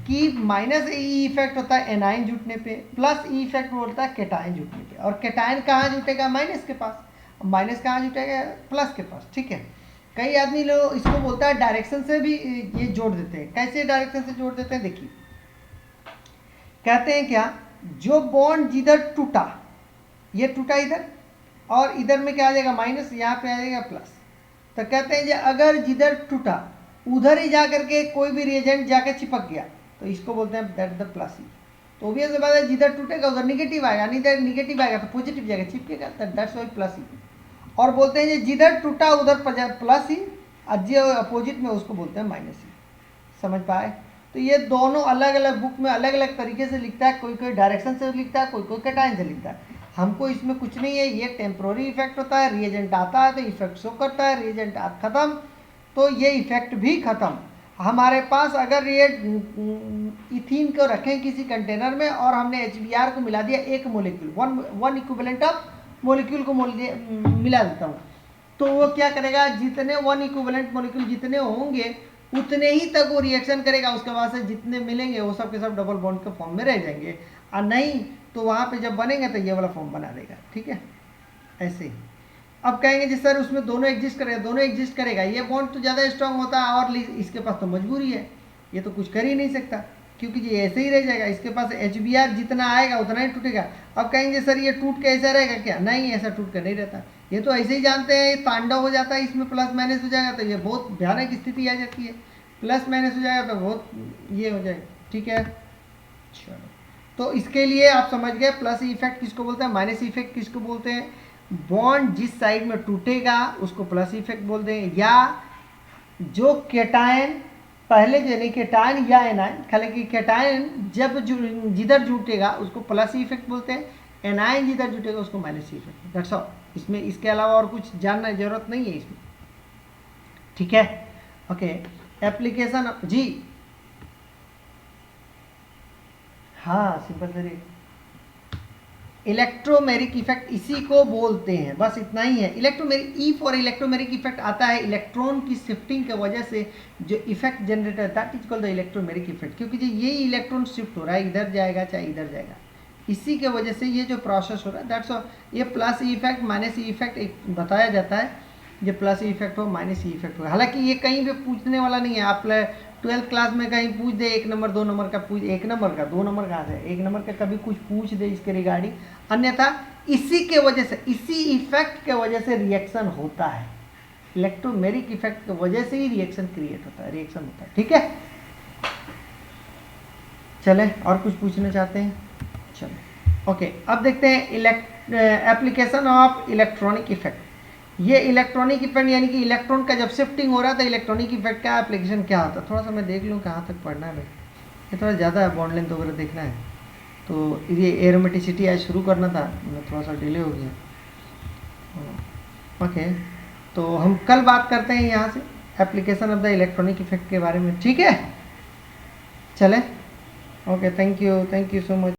कि माइनस ई इफेक्ट होता है एनायन जुटने पे, प्लस ई इफेक्ट होता है कैटायन जुटने पे। और कैटायन कहाँ जुटेगा, माइनस के पास, माइनस कहाँ जुटेगा, प्लस के पास। ठीक है, कई आदमी लोग इसको बोलता है डायरेक्शन से भी ये जोड़ देते हैं। कैसे डायरेक्शन से जोड़ देते हैं, देखिए कहते हैं क्या, जो बॉन्ड जिधर टूटा, ये टूटा इधर, और इधर में क्या आ जाएगा माइनस, यहाँ पे आ जाएगा प्लस। तो कहते हैं कि अगर जिधर टूटा उधर ही जा करके कोई भी रिएजेंट जाके चिपक गया तो इसको बोलते हैं दैट द प्लस ई। तो ऑब्वियस बात है, जिधर टूटेगा उधर निगेटिव आएगा, इधर निगेटिव आएगा तो पॉजिटिव जाएगा, चिपकेगा, दैट्स वाई प्लस ई। और बोलते हैं कि जिधर टूटा उधर प्लस ई, और जो अपोजिट में उसको बोलते हैं माइनस ई। समझ पाए? तो ये दोनों अलग अलग बुक में अलग अलग तरीके से लिखता है, कोई कोई डायरेक्शन से लिखता है, कोई कोई कैटायन से लिखता है। हमको इसमें कुछ नहीं है, ये टेम्प्रोरी इफेक्ट होता है, रिएजेंट आता है तो इफेक्ट शो करता है, रिएजेंट खत्म तो ये इफेक्ट भी खत्म। हमारे पास अगर ये इथीन को रखें किसी कंटेनर में और हमने HBr को मिला दिया एक molecule, one equivalent of molecule को मिला देता हूँ, तो वो क्या करेगा, जितने वन इक्विवेलेंट मोलिक्यूल जितने होंगे उतने ही तक वो रिएक्शन करेगा, उसके बाद से जितने मिलेंगे वो सब के सब डबल बॉन्ड के फॉर्म में रह जाएंगे, और नहीं तो वहाँ पे जब बनेंगे तो ये वाला फॉर्म बना देगा। ठीक है, ऐसे ही। अब कहेंगे जी सर उसमें दोनों एग्जिस्ट करेगा, दोनों एग्जिस्ट करेगा, ये बॉन्ड तो ज़्यादा स्ट्रांग होता है और इसके पास तो मजबूरी है, ये तो कुछ कर ही नहीं सकता क्योंकि ये ऐसे ही रह जाएगा, इसके पास HBr जितना आएगा उतना ही टूटेगा। अब कहेंगे सर ये टूट के ऐसा रहेगा क्या, नहीं ऐसा टूट कर नहीं रहता, ये तो ऐसे ही जानते हैं, तांडव हो जाता है, इसमें प्लस माइनस हो जाएगा तो ये बहुत भयानक स्थिति आ जाती है, प्लस माइनस हो जाएगा तो बहुत ये हो जाएगा। ठीक है, चलो तो इसके लिए आप समझ गए प्लस इफेक्ट किसको बोलते हैं, माइनस इफेक्ट किसको बोलते हैं। बॉन्ड जिस साइड में टूटेगा उसको प्लस इफेक्ट बोलते हैं, या जो कैटायन पहले यानी कैटायन या एनायन, हालांकि कैटायन जब जिधर जुटेगा उसको प्लस इफेक्ट बोलते हैं, एनायन जिधर जुटेगा उसको माइनस इफेक्ट। दैट्स ऑल, इसमें इसके अलावा और कुछ जानना जरूरत नहीं है इसमें। ठीक है, ओके। एप्लीकेशन जी, हाँ सिंपल सर, इलेक्ट्रोमेरिक इफेक्ट इसी को बोलते हैं, बस इतना ही है। Electromeric, E for electromeric effect आता है इलेक्ट्रॉन की शिफ्टिंग की वजह से जो इफेक्ट जनरेट होता है, that is called the electromeric effect, क्योंकि जो ये इलेक्ट्रॉन शिफ्ट हो रहा है इधर जाएगा चाहे इधर जाएगा, इसी के वजह से ये जो प्रोसेस हो रहा है, दैट्स ऑल। ये plus E effect minus E effect एक बताया जाता है, ये प्लस ई इफेक्ट हो माइनस ई इफेक्ट हो। हालांकि ये कहीं भी पूछने वाला नहीं है, आप 12th क्लास में कहीं पूछ दे 1 नंबर 2 नंबर का, पूछ 1 नंबर का 2 नंबर कहाँ से, 1 नंबर का कभी कुछ पूछ दे इसके रिगार्डिंग, अन्यथा इसी के वजह से, इसी इफेक्ट के वजह से रिएक्शन होता है, इलेक्ट्रोमेरिक इफेक्ट की वजह से ही रिएक्शन क्रिएट होता है, रिएक्शन होता है। ठीक है, चले और कुछ पूछना चाहते हैं, चलो ओके। अब देखते हैं एप्लीकेशन ऑफ इलेक्ट्रॉनिक इफेक्ट। ये इलेक्ट्रॉनिक इफेक्ट यानी कि इलेक्ट्रॉन का जब शिफ्टिंग हो रहा था, इलेक्ट्रॉनिक इफेक्ट का एप्लीकेशन क्या होता है, थोड़ा सा मैं देख लूँ कहाँ तक पढ़ना है, ये थोड़ा ज़्यादा है, बॉन्ड लेंथ वगैरह देखना है, तो ये एरोमेटिसिटी आज शुरू करना था, थोड़ा सा डिले हो गया। ओके, तो हम कल बात करते हैं यहाँ से application of the electronic effect के बारे में। ठीक है, चले, okay, thank you so much.